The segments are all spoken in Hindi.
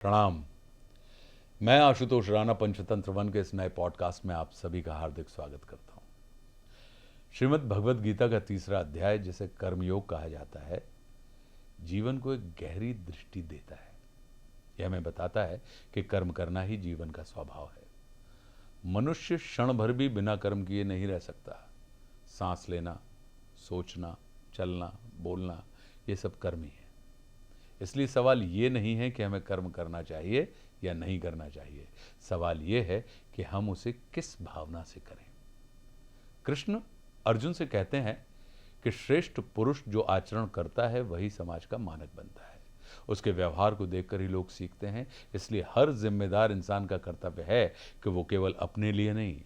प्रणाम। मैं आशुतोष राणा पंचतंत्र वन के इस नए पॉडकास्ट में आप सभी का हार्दिक स्वागत करता हूं। श्रीमद् भगवद गीता का तीसरा अध्याय, जिसे कर्मयोग कहा जाता है, जीवन को एक गहरी दृष्टि देता है। यह हमें बताता है कि कर्म करना ही जीवन का स्वभाव है। मनुष्य क्षण भर भी बिना कर्म किए नहीं रह सकता। सांस लेना, सोचना, चलना, बोलना, ये सब कर्म ही है। इसलिए सवाल ये नहीं है कि हमें कर्म करना चाहिए या नहीं करना चाहिए। सवाल ये है कि हम उसे किस भावना से करें। कृष्ण अर्जुन से कहते हैं कि श्रेष्ठ पुरुष जो आचरण करता है वही समाज का मानक बनता है। उसके व्यवहार को देखकर ही लोग सीखते हैं। इसलिए हर जिम्मेदार इंसान का कर्तव्य है कि वो केवल अपने लिए नहीं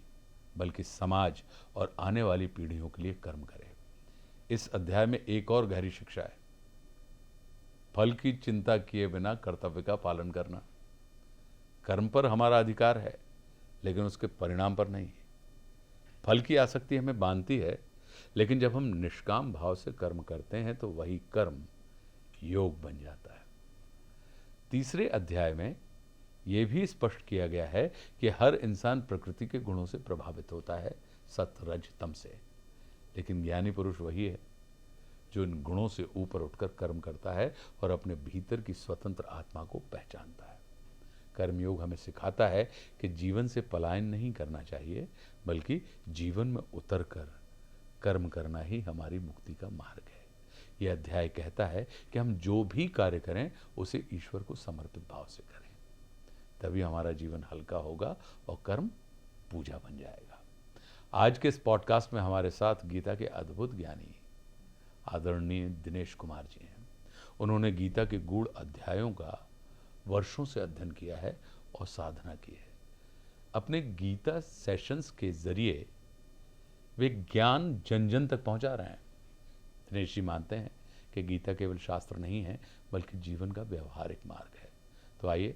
बल्कि समाज और आने वाली पीढ़ियों के लिए कर्म करे। इस अध्याय में एक और गहरी शिक्षा है। फल की चिंता किए बिना कर्तव्य का पालन करना। कर्म पर हमारा अधिकार है, लेकिन उसके परिणाम पर नहीं। फल की आसक्ति हमें बांधती है, लेकिन जब हम निष्काम भाव से कर्म करते हैं तो वही कर्म योग बन जाता है। तीसरे अध्याय में यह भी स्पष्ट किया गया है कि हर इंसान प्रकृति के गुणों से प्रभावित होता है, सत, रज, तम से। लेकिन ज्ञानी पुरुष वही है जो इन गुणों से ऊपर उठकर कर्म करता है और अपने भीतर की स्वतंत्र आत्मा को पहचानता है। कर्मयोग हमें सिखाता है कि जीवन से पलायन नहीं करना चाहिए, बल्कि जीवन में उतरकर कर्म करना ही हमारी मुक्ति का मार्ग है। यह अध्याय कहता है कि हम जो भी कार्य करें उसे ईश्वर को समर्पित भाव से करें, तभी हमारा जीवन हल्का होगा और कर्म पूजा बन जाएगा। आज के इस पॉडकास्ट में हमारे साथ गीता के अद्भुत ज्ञानी आदरणीय दिनेश कुमार जी हैं। उन्होंने गीता के गूढ़ अध्यायों का वर्षों से अध्ययन किया है और साधना की है। अपने गीता सेशंस के जरिए वे ज्ञान जन जन तक पहुंचा रहे हैं। दिनेश जी मानते हैं कि गीता केवल शास्त्र नहीं है बल्कि जीवन का व्यवहारिक मार्ग है। तो आइए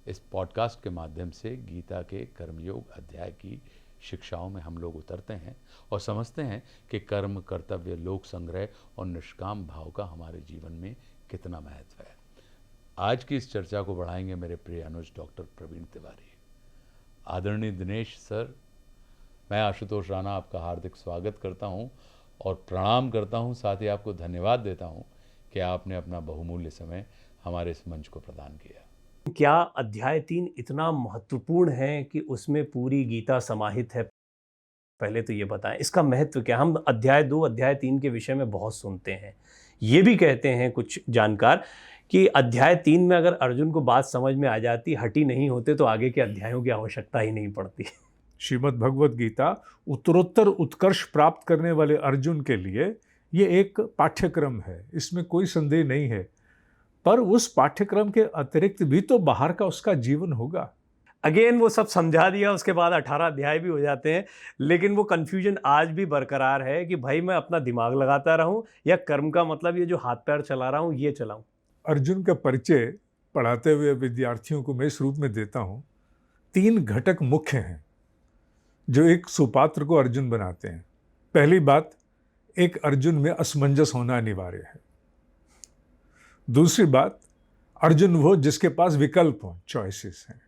इस पॉडकास्ट के माध्यम से गीता के कर्मयोग अध्याय की शिक्षाओं में हम लोग उतरते हैं और समझते हैं कि कर्म, कर्तव्य, लोक संग्रह और निष्काम भाव का हमारे जीवन में कितना महत्व है। आज की इस चर्चा को बढ़ाएंगे मेरे प्रिय अनुज डॉक्टर प्रवीण तिवारी। आदरणीय दिनेश सर, मैं आशुतोष राणा आपका हार्दिक स्वागत करता हूं और प्रणाम करता हूं। साथ ही आपको धन्यवाद देता हूं कि आपने अपना बहुमूल्य समय हमारे इस मंच को प्रदान किया। क्या अध्याय 3 इतना महत्वपूर्ण है कि उसमें पूरी गीता समाहित है? पहले तो ये बताएं इसका महत्व क्या। हम अध्याय 2, अध्याय 3 के विषय में बहुत सुनते हैं। ये भी कहते हैं कुछ जानकार कि अध्याय 3 में अगर अर्जुन को बात समझ में आ जाती, हटी नहीं होते, तो आगे के अध्यायों की आवश्यकता ही नहीं पड़ती। श्रीमद् भगवद गीता उत्तरोत्तर उत्कर्ष प्राप्त करने वाले अर्जुन के लिए ये एक पाठ्यक्रम है, इसमें कोई संदेह नहीं है। पर उस पाठ्यक्रम के अतिरिक्त भी तो बाहर का उसका जीवन होगा। अगेन वो सब समझा दिया, उसके बाद 18 अध्याय भी हो जाते हैं, लेकिन वो कन्फ्यूजन आज भी बरकरार है कि भाई मैं अपना दिमाग लगाता रहूं या कर्म का मतलब ये जो हाथ पैर चला रहा हूं ये चलाऊं। अर्जुन का परिचय पढ़ाते हुए विद्यार्थियों को मैं इस रूप में देता हूं। 3 घटक मुख्य हैं जो एक सुपात्र को अर्जुन बनाते हैं। पहली बात, एक अर्जुन में असमंजस होना अनिवार्य है। दूसरी बात, अर्जुन वो जिसके पास विकल्प हो, चॉइसेस हैं।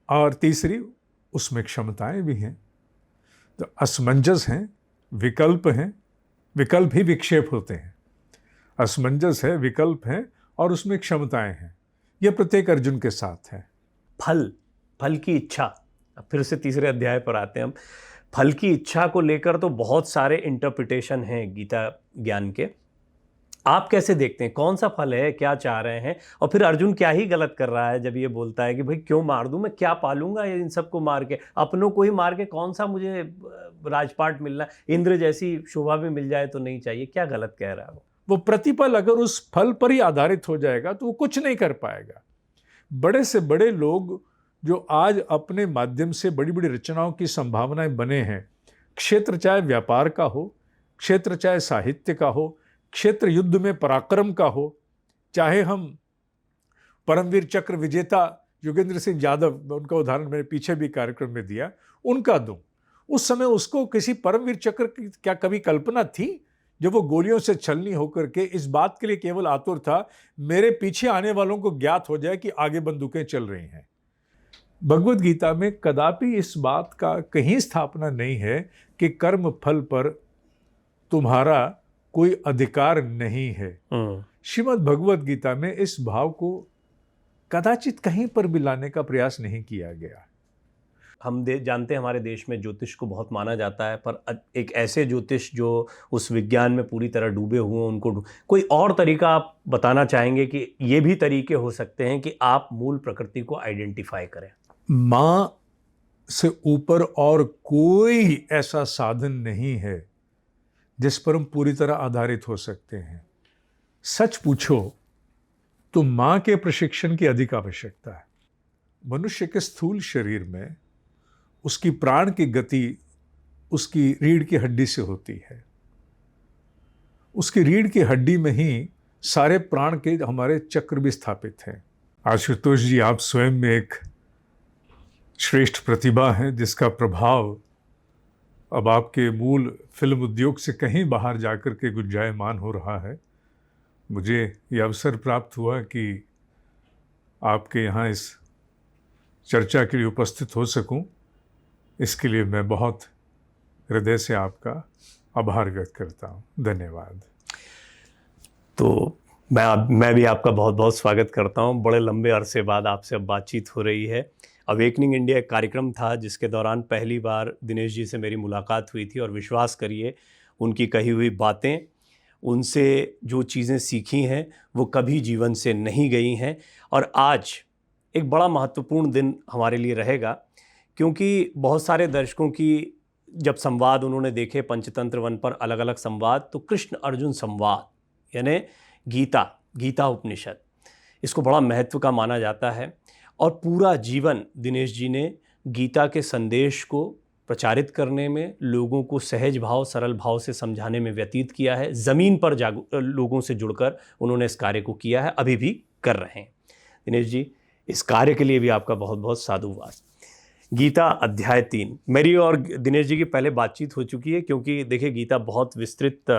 और तीसरी, उसमें क्षमताएं भी हैं। तो असमंजस हैं, विकल्प हैं, विकल्प ही विक्षेप होते हैं। असमंजस है, विकल्प है और उसमें क्षमताएं हैं। यह प्रत्येक अर्जुन के साथ है। फल की इच्छा। अब फिर से तीसरे अध्याय पर आते हैं हम। फल की इच्छा को लेकर तो बहुत सारे इंटरप्रिटेशन हैं गीता ज्ञान के। आप कैसे देखते हैं, कौन सा फल है, क्या चाह रहे हैं? और फिर अर्जुन क्या ही गलत कर रहा है जब ये बोलता है कि भाई क्यों मार दूं, मैं क्या पालूंगा इन सबको मार के, अपनों को ही मार के कौन सा मुझे राजपाट मिलना, इंद्र जैसी शोभा भी मिल जाए तो नहीं चाहिए? क्या गलत कह रहा है वो प्रतिपल अगर उस फल पर ही आधारित हो जाएगा तो वो कुछ नहीं कर पाएगा। बड़े से बड़े लोग जो आज अपने माध्यम से बड़ी बड़ी रचनाओं की संभावनाएं बने हैं, क्षेत्र चाहे व्यापार का हो, क्षेत्र चाहे साहित्य का हो, क्षेत्र युद्ध में पराक्रम का हो, चाहे हम परमवीर चक्र विजेता योगेंद्र सिंह यादव, उनका उदाहरण मैंने पीछे भी कार्यक्रम में दिया, उनका दूं। उस समय उसको किसी परमवीर चक्र की क्या कभी कल्पना थी जब वो गोलियों से छलनी होकर के इस बात के लिए केवल आतुर था मेरे पीछे आने वालों को ज्ञात हो जाए कि आगे बंदूकें चल रही हैं। भगवद गीता में कदापि इस बात का कहीं स्थापना नहीं है कि कर्म फल पर तुम्हारा कोई अधिकार नहीं है। श्रीमद् भगवद गीता में इस भाव को कदाचित कहीं पर भी लाने का प्रयास नहीं किया गया। हम जानते हैं हमारे देश में ज्योतिष को बहुत माना जाता है, पर एक ऐसे ज्योतिष जो उस विज्ञान में पूरी तरह डूबे हुए हैं, उनको कोई और तरीका आप बताना चाहेंगे कि ये भी तरीके हो सकते हैं कि आप मूल प्रकृति को आइडेंटिफाई करें? माँ से ऊपर और कोई ऐसा साधन नहीं है जिस पर हम पूरी तरह आधारित हो सकते हैं। सच पूछो तो माँ के प्रशिक्षण की अधिक आवश्यकता है। मनुष्य के स्थूल शरीर में उसकी प्राण की गति उसकी रीढ़ की हड्डी से होती है। उसकी रीढ़ की हड्डी में ही सारे प्राण के हमारे चक्र भी स्थापित हैं। आशुतोष जी, आप स्वयं में एक श्रेष्ठ प्रतिभा है जिसका प्रभाव अब आपके मूल फिल्म उद्योग से कहीं बाहर जाकर के गुंजायमान हो रहा है। मुझे ये अवसर प्राप्त हुआ कि आपके यहाँ इस चर्चा के लिए उपस्थित हो सकूं, इसके लिए मैं बहुत हृदय से आपका आभार व्यक्त करता हूँ। धन्यवाद। तो मैं भी आपका बहुत बहुत स्वागत करता हूँ। बड़े लंबे अरसे बाद आपसे अब बातचीत हो रही है। अवेकनिंग इंडिया एक कार्यक्रम था जिसके दौरान पहली बार दिनेश जी से मेरी मुलाकात हुई थी, और विश्वास करिए उनकी कही हुई बातें, उनसे जो चीज़ें सीखी हैं वो कभी जीवन से नहीं गई हैं। और आज एक बड़ा महत्वपूर्ण दिन हमारे लिए रहेगा, क्योंकि बहुत सारे दर्शकों की जब संवाद उन्होंने देखे पंचतंत्र वन पर, अलग अलग संवाद, तो कृष्ण अर्जुन संवाद यानी गीता उपनिषद, इसको बड़ा महत्व का माना जाता है। और पूरा जीवन दिनेश जी ने गीता के संदेश को प्रचारित करने में, लोगों को सहज भाव सरल भाव से समझाने में व्यतीत किया है। ज़मीन पर लोगों से जुड़कर उन्होंने इस कार्य को किया है, अभी भी कर रहे हैं। दिनेश जी, इस कार्य के लिए भी आपका बहुत बहुत साधुवाद। गीता अध्याय 3, मेरी और दिनेश जी की पहले बातचीत हो चुकी है, क्योंकि देखिए गीता बहुत विस्तृत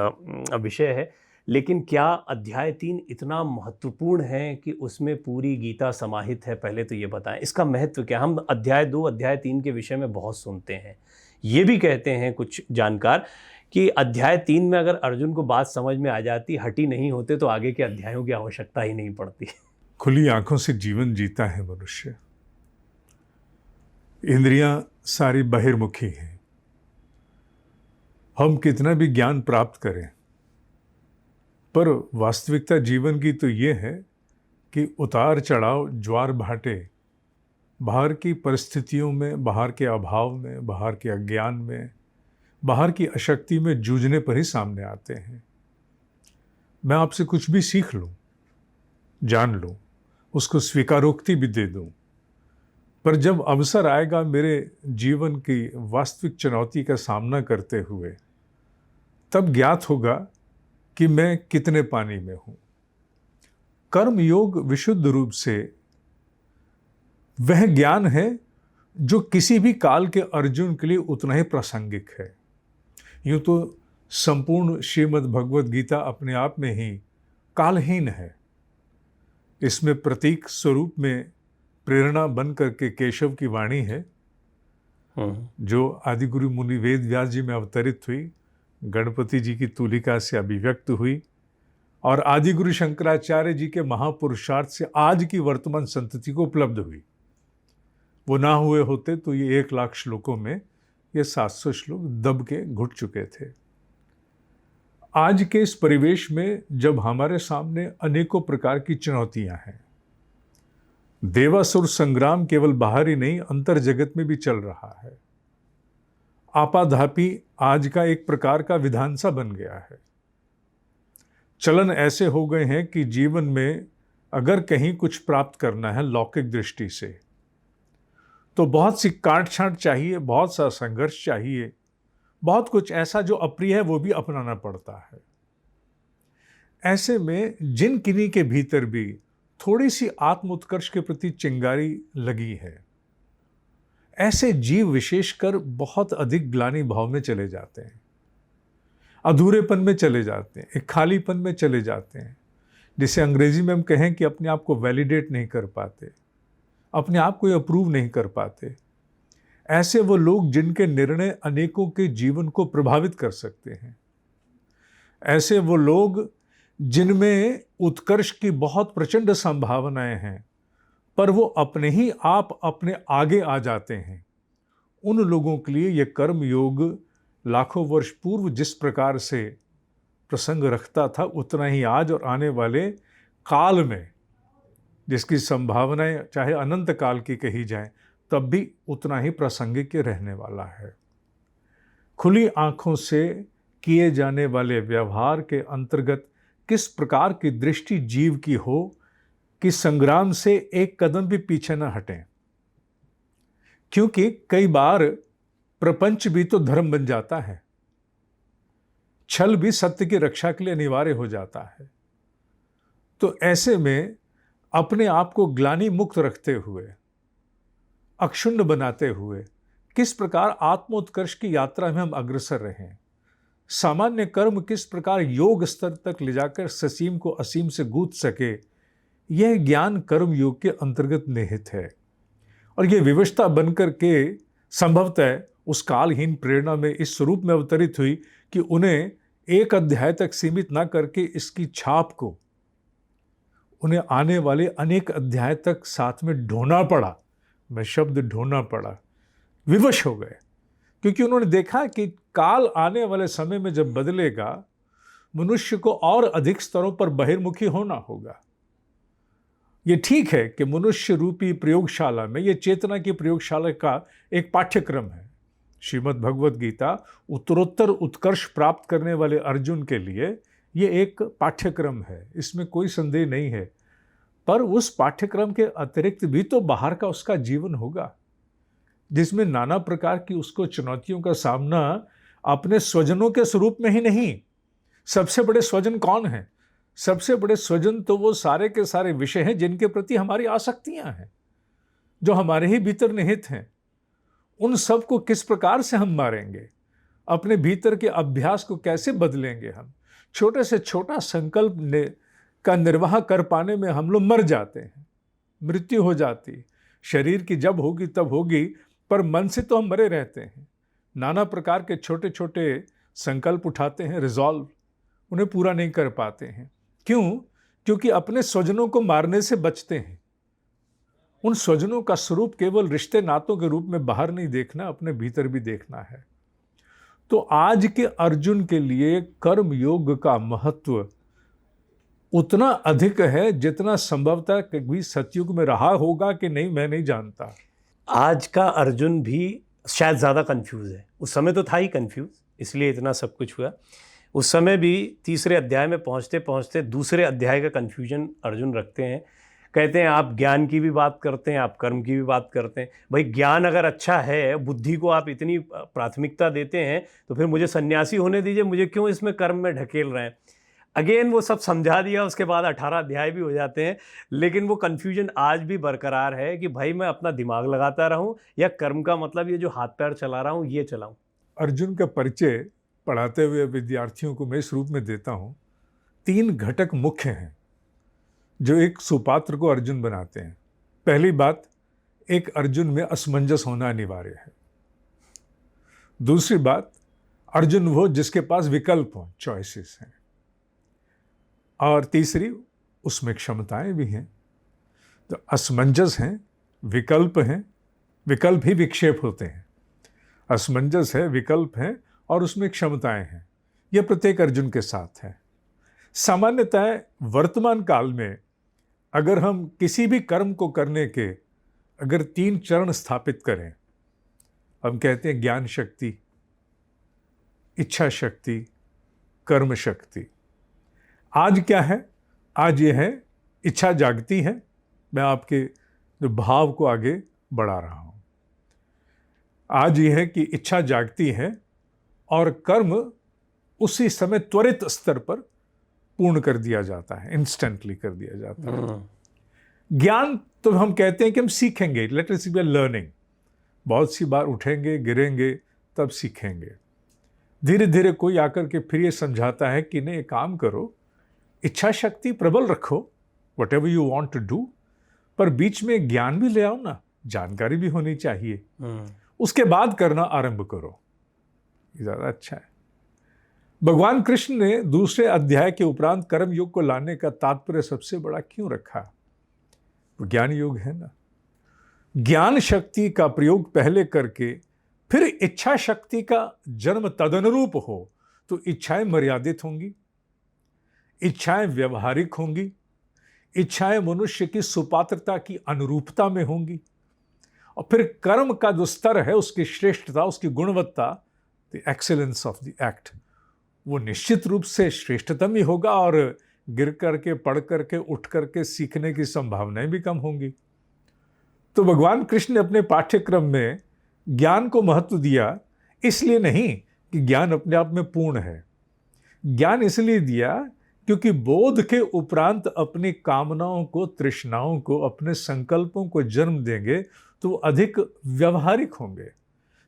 विषय है, लेकिन क्या अध्याय 3 इतना महत्वपूर्ण है कि उसमें पूरी गीता समाहित है? पहले तो ये बताएं इसका महत्व क्या। हम अध्याय 2 अध्याय 3 के विषय में बहुत सुनते हैं, ये भी कहते हैं कुछ जानकार कि अध्याय 3 में अगर अर्जुन को बात समझ में आ जाती, हटी नहीं होते, तो आगे के अध्यायों की आवश्यकता ही नहीं पड़ती। खुली आंखों से जीवन जीता है मनुष्य। इंद्रियां सारी बहिर्मुखी हैं। हम कितना भी ज्ञान प्राप्त करें, पर वास्तविकता जीवन की तो ये है कि उतार चढ़ाव, ज्वार भाटे बाहर की परिस्थितियों में, बाहर के अभाव में, बाहर के अज्ञान में, बाहर की अशक्ति में जूझने पर ही सामने आते हैं। मैं आपसे कुछ भी सीख लूं, जान लूं, उसको स्वीकारोक्ति भी दे दूं, पर जब अवसर आएगा मेरे जीवन की वास्तविक चुनौती का सामना करते हुए, तब ज्ञात होगा कि मैं कितने पानी में हूं। कर्म योग विशुद्ध रूप से वह ज्ञान है जो किसी भी काल के अर्जुन के लिए उतना ही प्रासंगिक है। यूं तो संपूर्ण श्रीमद् भगवद गीता अपने आप में ही कालहीन है। इसमें प्रतीक स्वरूप में प्रेरणा बन करके केशव की वाणी है, जो आदिगुरु मुनि वेद व्यास जी में अवतरित हुई, गणपति जी की तूलिका से अभिव्यक्त हुई, और आदिगुरु शंकराचार्य जी के महापुरुषार्थ से आज की वर्तमान संतति को उपलब्ध हुई। वो ना हुए होते तो ये 1,00,000 श्लोकों में ये 700 श्लोक दब के घुट चुके थे। आज के इस परिवेश में जब हमारे सामने अनेकों प्रकार की चुनौतियां हैं, देवासुर संग्राम केवल बाहर ही नहीं, अंतर जगत में भी चल रहा है। आपाधापी आज का एक प्रकार का विधान सा बन गया है। चलन ऐसे हो गए हैं कि जीवन में अगर कहीं कुछ प्राप्त करना है लौकिक दृष्टि से, तो बहुत सी काट छांट चाहिए, बहुत सा संघर्ष चाहिए, बहुत कुछ ऐसा जो अप्रिय है वो भी अपनाना पड़ता है। ऐसे में जिन किन्हीं के भीतर भी थोड़ी सी आत्म उत्कर्ष के प्रति चिंगारी लगी है, ऐसे जीव विशेषकर बहुत अधिक ग्लानि भाव में चले जाते हैं। अधूरेपन में चले जाते हैं, एक खालीपन में चले जाते हैं, जिसे अंग्रेजी में हम कहें कि अपने आप को वैलिडेट नहीं कर पाते, अपने आप को अप्रूव नहीं कर पाते। ऐसे वो लोग जिनके निर्णय अनेकों के जीवन को प्रभावित कर सकते हैं, ऐसे वो लोग जिनमें उत्कर्ष की बहुत प्रचंड संभावनाएं हैं, पर वो अपने ही आप अपने आगे आ जाते हैं। उन लोगों के लिए ये कर्म योग लाखों वर्ष पूर्व जिस प्रकार से प्रसंग रखता था, उतना ही आज और आने वाले काल में, जिसकी संभावनाएं चाहे अनंत काल की कही जाए, तब भी उतना ही प्रासंगिक रहने वाला है। खुली आंखों से किए जाने वाले व्यवहार के अंतर्गत किस प्रकार की दृष्टि जीव की हो कि संग्राम से एक कदम भी पीछे न हटें, क्योंकि कई बार प्रपंच भी तो धर्म बन जाता है, छल भी सत्य की रक्षा के लिए अनिवार्य हो जाता है। तो ऐसे में अपने आप को ग्लानि मुक्त रखते हुए, अक्षुण्ण बनाते हुए किस प्रकार आत्मोत्कर्ष की यात्रा में हम अग्रसर रहें, सामान्य कर्म किस प्रकार योग स्तर तक ले जाकर ससीम को असीम से गूंथ सके, यह ज्ञान कर्म योग के अंतर्गत निहित है। और यह विवशता बनकर के संभवतः उस कालहीन प्रेरणा में इस स्वरूप में अवतरित हुई कि उन्हें एक अध्याय तक सीमित ना करके इसकी छाप को उन्हें आने वाले अनेक अध्याय तक साथ में ढोना पड़ा। मैं शब्द ढोना पड़ा, विवश हो गए, क्योंकि उन्होंने देखा कि काल आने वाले समय में जब बदलेगा, मनुष्य को और अधिक स्तरों पर बहिर्मुखी होना होगा। ये ठीक है कि मनुष्य रूपी प्रयोगशाला में, ये चेतना की प्रयोगशाला का एक पाठ्यक्रम है। श्रीमद् भगवत गीता उत्तरोत्तर उत्कर्ष प्राप्त करने वाले अर्जुन के लिए ये एक पाठ्यक्रम है, इसमें कोई संदेह नहीं है। पर उस पाठ्यक्रम के अतिरिक्त भी तो बाहर का उसका जीवन होगा, जिसमें नाना प्रकार की उसको चुनौतियों का सामना अपने स्वजनों के स्वरूप में ही नहीं। सबसे बड़े स्वजन कौन है? सबसे बड़े स्वजन तो वो सारे के सारे विषय हैं जिनके प्रति हमारी आसक्तियां हैं, जो हमारे ही भीतर निहित हैं। उन सब को किस प्रकार से हम मारेंगे? अपने भीतर के अभ्यास को कैसे बदलेंगे? हम छोटे से छोटा संकल्प का निर्वाह कर पाने में हम लोग मर जाते हैं, मृत्यु हो जाती। शरीर की जब होगी तब होगी, पर मन से तो हम मरे रहते हैं। नाना प्रकार के छोटे छोटे संकल्प उठाते हैं, रिजॉल्व, उन्हें पूरा नहीं कर पाते हैं। क्यों? क्योंकि अपने स्वजनों को मारने से बचते हैं। उन स्वजनों का स्वरूप केवल रिश्ते नातों के रूप में बाहर नहीं देखना, अपने भीतर भी देखना है। तो आज के अर्जुन के लिए कर्म योग का महत्व उतना अधिक है जितना संभवतः कभी सतयुग में रहा होगा कि नहीं, मैं नहीं जानता। आज का अर्जुन भी शायद ज़्यादा कंफ्यूज है। उस समय तो था ही कंफ्यूज, इसलिए इतना सब कुछ हुआ। उस समय भी तीसरे अध्याय में पहुंचते पहुंचते दूसरे अध्याय का कंफ्यूजन अर्जुन रखते हैं। कहते हैं आप ज्ञान की भी बात करते हैं, आप कर्म की भी बात करते हैं। भाई ज्ञान अगर अच्छा है, बुद्धि को आप इतनी प्राथमिकता देते हैं, तो फिर मुझे सन्यासी होने दीजिए, मुझे क्यों इसमें कर्म में ढकेल रहे हैं? अगेन वो सब समझा दिया, उसके बाद 18 अध्याय भी हो जाते हैं, लेकिन वो कन्फ्यूजन आज भी बरकरार है कि भाई मैं अपना दिमाग लगाता रहूं या कर्म का मतलब ये जो हाथ पैर चला रहा हूं ये चलाऊं। अर्जुन का परिचय पढ़ाते हुए विद्यार्थियों को मैं इस रूप में देता हूं। 3 घटक मुख्य हैं जो एक सुपात्र को अर्जुन बनाते हैं। पहली बात, एक अर्जुन में असमंजस होना अनिवार्य है। दूसरी बात, अर्जुन वो जिसके पास विकल्प हो, चॉइसेस हैं। और तीसरी, उसमें क्षमताएं भी हैं। तो असमंजस हैं, विकल्प हैं, विकल्प ही विक्षेप होते हैं। असमंजस है, विकल्प है और उसमें क्षमताएं हैं। यह प्रत्येक अर्जुन के साथ है। सामान्यतः वर्तमान काल में अगर हम किसी भी कर्म को करने के अगर 3 चरण स्थापित करें, हम कहते हैं ज्ञान शक्ति, इच्छा शक्ति, कर्म शक्ति। आज क्या है? आज ये है इच्छा जागती है। मैं आपके जो भाव को आगे बढ़ा रहा हूं। आज ये है कि इच्छा जागती है और कर्म उसी समय त्वरित स्तर पर पूर्ण कर दिया जाता है, इंस्टेंटली कर दिया जाता है। ज्ञान तो हम कहते हैं कि हम सीखेंगे, लेट अस बी लर्निंग। बहुत सी बार उठेंगे, गिरेंगे, तब सीखेंगे। धीरे धीरे कोई आकर के फिर ये समझाता है कि नहीं, एक काम करो, इच्छा शक्ति प्रबल रखो, whatever you want to do, पर बीच में ज्ञान भी ले आओ ना, जानकारी भी होनी चाहिए, उसके बाद करना आरंभ करो, ये ज्यादा अच्छा है। भगवान कृष्ण ने दूसरे अध्याय के उपरांत कर्म योग को लाने का तात्पर्य सबसे बड़ा क्यों रखा? वो ज्ञान योग है ना। ज्ञान शक्ति का प्रयोग पहले करके फिर इच्छा शक्ति का जन्म तदनुरूप हो तो इच्छाएं मर्यादित होंगी, इच्छाएं व्यवहारिक होंगी, इच्छाएं मनुष्य की सुपात्रता की अनुरूपता में होंगी, और फिर कर्म का जो स्तर है, उसकी श्रेष्ठता, उसकी गुणवत्ता, the excellence of the act, वो निश्चित रूप से श्रेष्ठतम ही होगा, और गिर करके, पढ़ करके, उठ करके सीखने की संभावनाएं भी कम होंगी। तो भगवान कृष्ण ने अपने पाठ्यक्रम में ज्ञान को महत्व दिया, इसलिए नहीं कि ज्ञान अपने आप में पूर्ण है, ज्ञान इसलिए दिया क्योंकि बोध के उपरांत अपनी कामनाओं को, तृष्णाओं को, अपने संकल्पों को जन्म देंगे तो अधिक व्यवहारिक होंगे।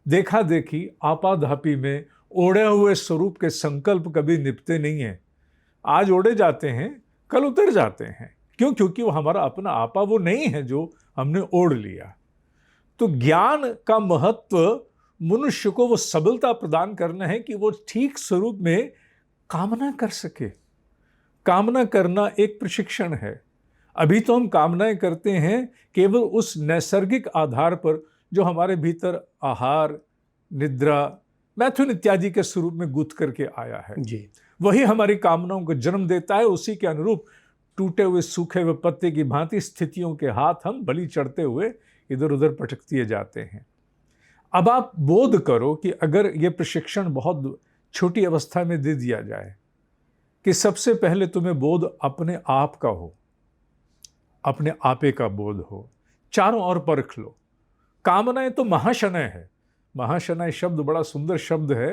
देखा देखी, आपाधापी में ओढ़े हुए स्वरूप के संकल्प कभी निपटे नहीं हैं। आज ओढ़े जाते हैं, कल उतर जाते हैं। क्यों? क्योंकि वो हमारा अपना आपा वो नहीं है जो हमने ओढ़ लिया। तो ज्ञान का महत्व मनुष्य को वो सबलता प्रदान करना है कि वो ठीक स्वरूप में कामना कर सके। कामना करना एक प्रशिक्षण है। अभी तो हम कामनाएं करते हैं केवल उस नैसर्गिक आधार पर जो हमारे भीतर आहार, निद्रा, मैथुन इत्यादि के स्वरूप में गूंथ करके आया है जी। वही हमारी कामनाओं को जन्म देता है। उसी के अनुरूप टूटे हुए, सूखे हुए पत्ते की भांति स्थितियों के हाथ हम बलि चढ़ते हुए इधर उधर पटक दिए जाते हैं। अब आप बोध करो कि अगर ये प्रशिक्षण बहुत छोटी अवस्था में दे दिया जाए कि सबसे पहले तुम्हें बोध अपने आप का हो, अपने आपे का बोध हो, चारों ओर परख लो। कामनाएं तो महाशनय है। महाशनय शब्द बड़ा सुंदर शब्द है।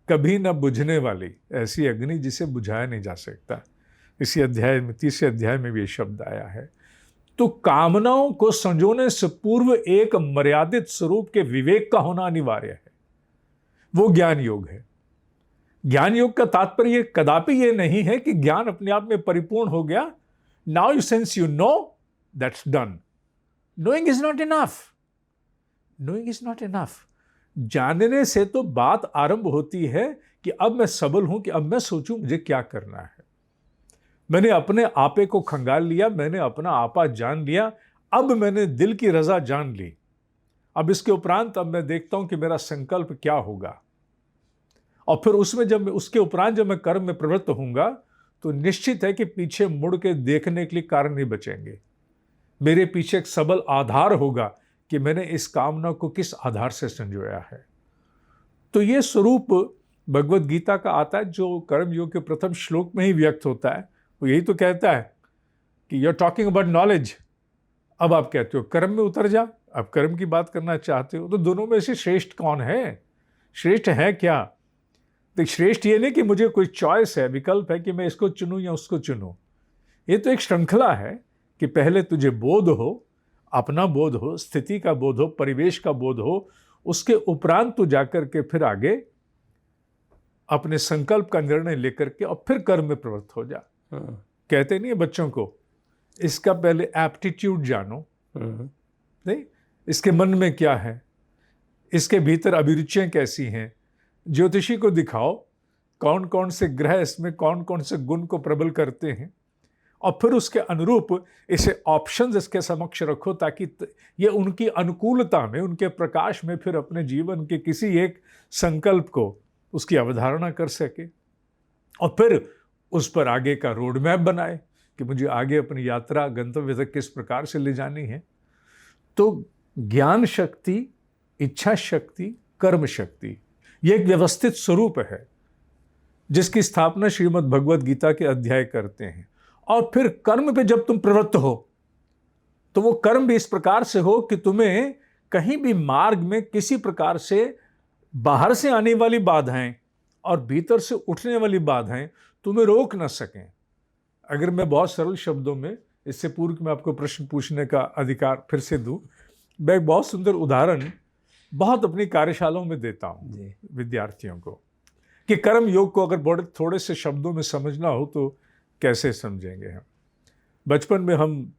कभी न बुझने वाली ऐसी अग्नि जिसे बुझाया नहीं जा सकता। इसी अध्याय में, तीसरे अध्याय में भी ये शब्द आया है। तो कामनाओं को संजोने से पूर्व एक मर्यादित स्वरूप के विवेक का होना अनिवार्य है। वो ज्ञान योग है। ज्ञान योग का तात्पर्य कदापि ये नहीं है कि ज्ञान अपने आप में परिपूर्ण हो गया। Now you sense you know, that's done. Knowing is not enough. Knowing is not enough. जानने से तो बात आरंभ होती है कि अब मैं सबल हूं, कि अब मैं सोचूं मुझे क्या करना है। मैंने अपने आपे को खंगाल लिया, मैंने अपना आपा जान लिया, अब मैंने दिल की रजा जान ली। अब इसके उपरांत अब मैं देखता हूं कि मेरा संकल्प क्या होगा, और फिर उसमें जब उसके उपरांत जब मैं कर्म में प्रवृत्त होऊंगा तो निश्चित है कि पीछे मुड़ के देखने के लिए कारण नहीं बचेंगे। मेरे पीछे एक सबल आधार होगा कि मैंने इस कामना को किस आधार से संजोया है। तो ये स्वरूप भगवत गीता का आता है, जो कर्म योग के प्रथम श्लोक में ही व्यक्त होता है। वो यही तो कहता है कि you are talking about knowledge. अब आप कहते हो कर्म में उतर जा, अब कर्म की बात करना चाहते हो, तो दोनों में से श्रेष्ठ कौन है? श्रेष्ठ है क्या? तो श्रेष्ठ ये नहीं कि मुझे कोई चॉइस है, विकल्प है कि मैं इसको चुनूं या उसको चुनूं। ये तो एक श्रृंखला है कि पहले तुझे बोध हो, अपना बोध हो, स्थिति का बोध हो, परिवेश का बोध हो, उसके उपरांत तू जाकर के फिर आगे अपने संकल्प का निर्णय लेकर के और फिर कर्म में प्रवृत्त हो जा। कहते नहीं है बच्चों को, इसका पहले एप्टीट्यूड जानो, नहीं, इसके मन में क्या है, इसके भीतर अभिरुचियां कैसी हैं, ज्योतिषी को दिखाओ कौन कौन से ग्रह इसमें कौन कौन से गुण को प्रबल करते हैं, और फिर उसके अनुरूप इसे ऑप्शंस इसके समक्ष रखो ताकि ये उनकी अनुकूलता में, उनके प्रकाश में फिर अपने जीवन के किसी एक संकल्प को उसकी अवधारणा कर सके, और फिर उस पर आगे का रोड मैप बनाए कि मुझे आगे अपनी यात्रा गंतव्य तक किस प्रकार से ले जानी है। तो ज्ञान शक्ति, इच्छा शक्ति, कर्म शक्ति, ये एक व्यवस्थित स्वरूप है जिसकी स्थापना श्रीमद् भगवद गीता के अध्याय करते हैं। और फिर कर्म पे जब तुम प्रवृत्त हो तो वो कर्म भी इस प्रकार से हो कि तुम्हें कहीं भी मार्ग में किसी प्रकार से बाहर से आने वाली बाधाएं और भीतर से उठने वाली बाधाएं तुम्हें रोक ना सकें। अगर मैं बहुत सरल शब्दों में, इससे पूर्व कि मैं आपको प्रश्न पूछने का अधिकार फिर से दूं, मैं एक बहुत सुंदर उदाहरण बहुत अपनी कार्यशालाओं में देता हूं विद्यार्थियों को, कि कर्म योग को अगर बड़े थोड़े से शब्दों में समझना हो तो कैसे समझेंगे हम। बचपन में हम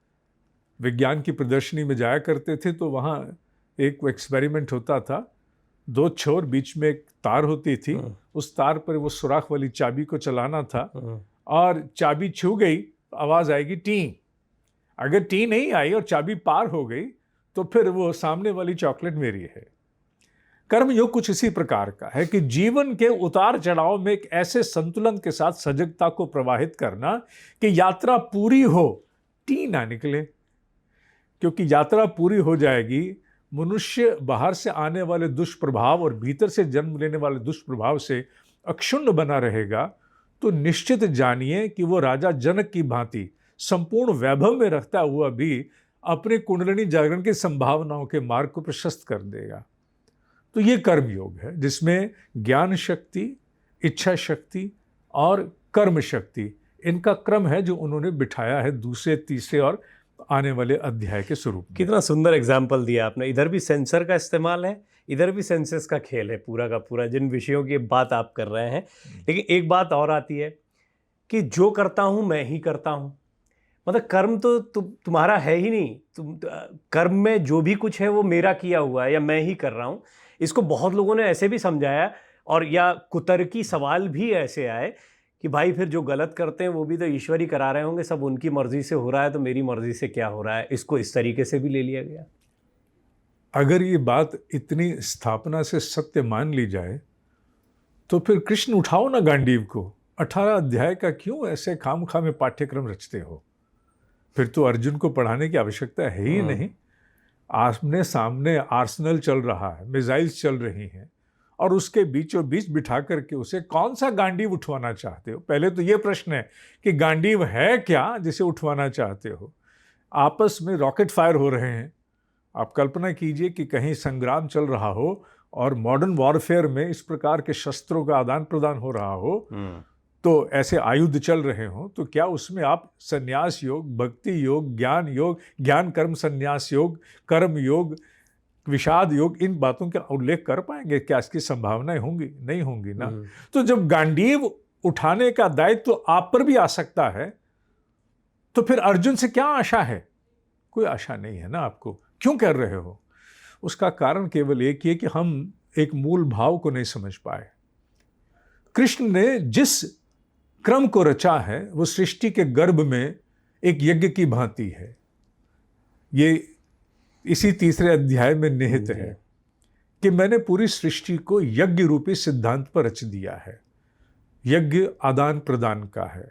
विज्ञान की प्रदर्शनी में जाया करते थे, तो वहाँ एक एक्सपेरिमेंट होता था, दो छोर, बीच में एक तार होती थी, उस तार पर वो सुराख वाली चाबी को चलाना था और चाबी छू गई तो आवाज़ आएगी टी। अगर टी नहीं आई और चाबी पार हो गई तो फिर वो सामने वाली चॉकलेट मेरी है। कर्मयोग कुछ इसी प्रकार का है कि जीवन के उतार चढ़ाव में एक ऐसे संतुलन के साथ सजगता को प्रवाहित करना कि यात्रा पूरी हो, टी ना निकले। क्योंकि यात्रा पूरी हो जाएगी, मनुष्य बाहर से आने वाले दुष्प्रभाव और भीतर से जन्म लेने वाले दुष्प्रभाव से अक्षुण्ण बना रहेगा, तो निश्चित जानिए कि वो राजा जनक की भांति संपूर्ण वैभव में रखता हुआ भी अपने कुंडलिनी जागरण की संभावनाओं के मार्ग को प्रशस्त कर देगा। तो ये कर्म योग है जिसमें ज्ञान शक्ति, इच्छा शक्ति और कर्म शक्ति, इनका क्रम है जो उन्होंने बिठाया है दूसरे, तीसरे और आने वाले अध्याय के स्वरूप में। कितना सुंदर एग्जाम्पल दिया आपने। इधर भी सेंसर का इस्तेमाल है, इधर भी सेंसेस का खेल है पूरा का पूरा, जिन विषयों की बात आप कर रहे हैं। लेकिन एक बात और आती है कि जो करता हूं मैं ही करता हूं, मतलब कर्म तो तुम्हारा है ही नहीं। तुम कर्म में जो भी कुछ है वो मेरा किया हुआ है या मैं ही कर रहा हूं। इसको बहुत लोगों ने ऐसे भी समझाया, और या कुतर्की सवाल भी ऐसे आए कि भाई फिर जो गलत करते हैं वो भी तो ईश्वर ही करा रहे होंगे, सब उनकी मर्जी से हो रहा है तो मेरी मर्जी से क्या हो रहा है। इसको इस तरीके से भी ले लिया गया। अगर ये बात इतनी स्थापना से सत्य मान ली जाए तो फिर कृष्ण उठाओ ना गांडीव को, 18 अध्याय का क्यों ऐसे खामखा में पाठ्यक्रम रचते हो? फिर तो अर्जुन को पढ़ाने की आवश्यकता है ही नहीं। आमने सामने आर्सेनल चल रहा है, मिसाइल्स चल रही हैं, और उसके बीचों बीच बिठा करके उसे कौन सा गांडीव उठवाना चाहते हो? पहले तो ये प्रश्न है कि गांडीव है क्या जिसे उठवाना चाहते हो? आपस में रॉकेट फायर हो रहे हैं। आप कल्पना कीजिए कि कहीं संग्राम चल रहा हो और मॉडर्न वॉरफेयर में इस प्रकार के शस्त्रों का आदान प्रदान हो रहा हो, तो ऐसे आयुध चल रहे हों, तो क्या उसमें आप संन्यास योग, भक्ति योग, ज्ञान कर्म संन्यास योग, कर्म योग, विषाद योग, इन बातों का उल्लेख कर पाएंगे? क्या इसकी संभावनाएं होंगी? नहीं होंगी ना। तो जब गांडीव उठाने का दायित्व तो आप पर भी आ सकता है, तो फिर अर्जुन से क्या आशा है? कोई आशा नहीं है ना आपको। क्यों कर रहे हो? उसका कारण केवल एक ही है कि हम एक मूल भाव को नहीं समझ पाए। कृष्ण ने जिस क्रम को रचा है वो सृष्टि के गर्भ में एक यज्ञ की भांति है। ये इसी तीसरे अध्याय में निहित है कि मैंने पूरी सृष्टि को यज्ञ रूपी सिद्धांत पर रच दिया है। यज्ञ आदान प्रदान का है,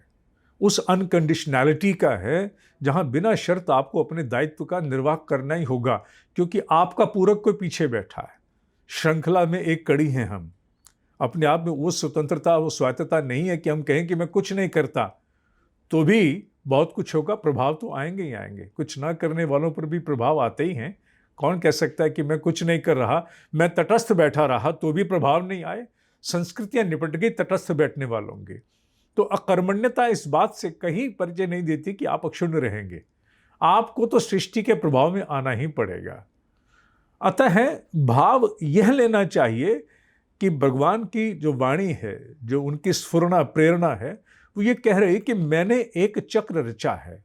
उस अनकंडीशनैलिटी का है जहां बिना शर्त आपको अपने दायित्व का निर्वाह करना ही होगा, क्योंकि आपका पूरक कोई पीछे बैठा है। श्रृंखला में एक कड़ी हैं हम। अपने आप में वो स्वतंत्रता, वो स्वायत्तता नहीं है कि हम कहें कि मैं कुछ नहीं करता तो भी बहुत कुछ होगा। प्रभाव तो आएंगे ही आएंगे, कुछ ना करने वालों पर भी प्रभाव आते ही हैं। कौन कह सकता है कि मैं कुछ नहीं कर रहा, मैं तटस्थ बैठा रहा तो भी प्रभाव नहीं आए? संस्कृतियां निपट गई तटस्थ बैठने वालों की। तो अकर्मण्यता इस बात से कहीं परिचय नहीं देती कि आप अक्षुण्ण रहेंगे। आपको तो सृष्टि के प्रभाव में आना ही पड़ेगा। अतः भाव यह लेना चाहिए कि भगवान की जो वाणी है, जो उनकी स्फुरना प्रेरणा है, वो ये कह रही कि मैंने एक चक्र रचा है।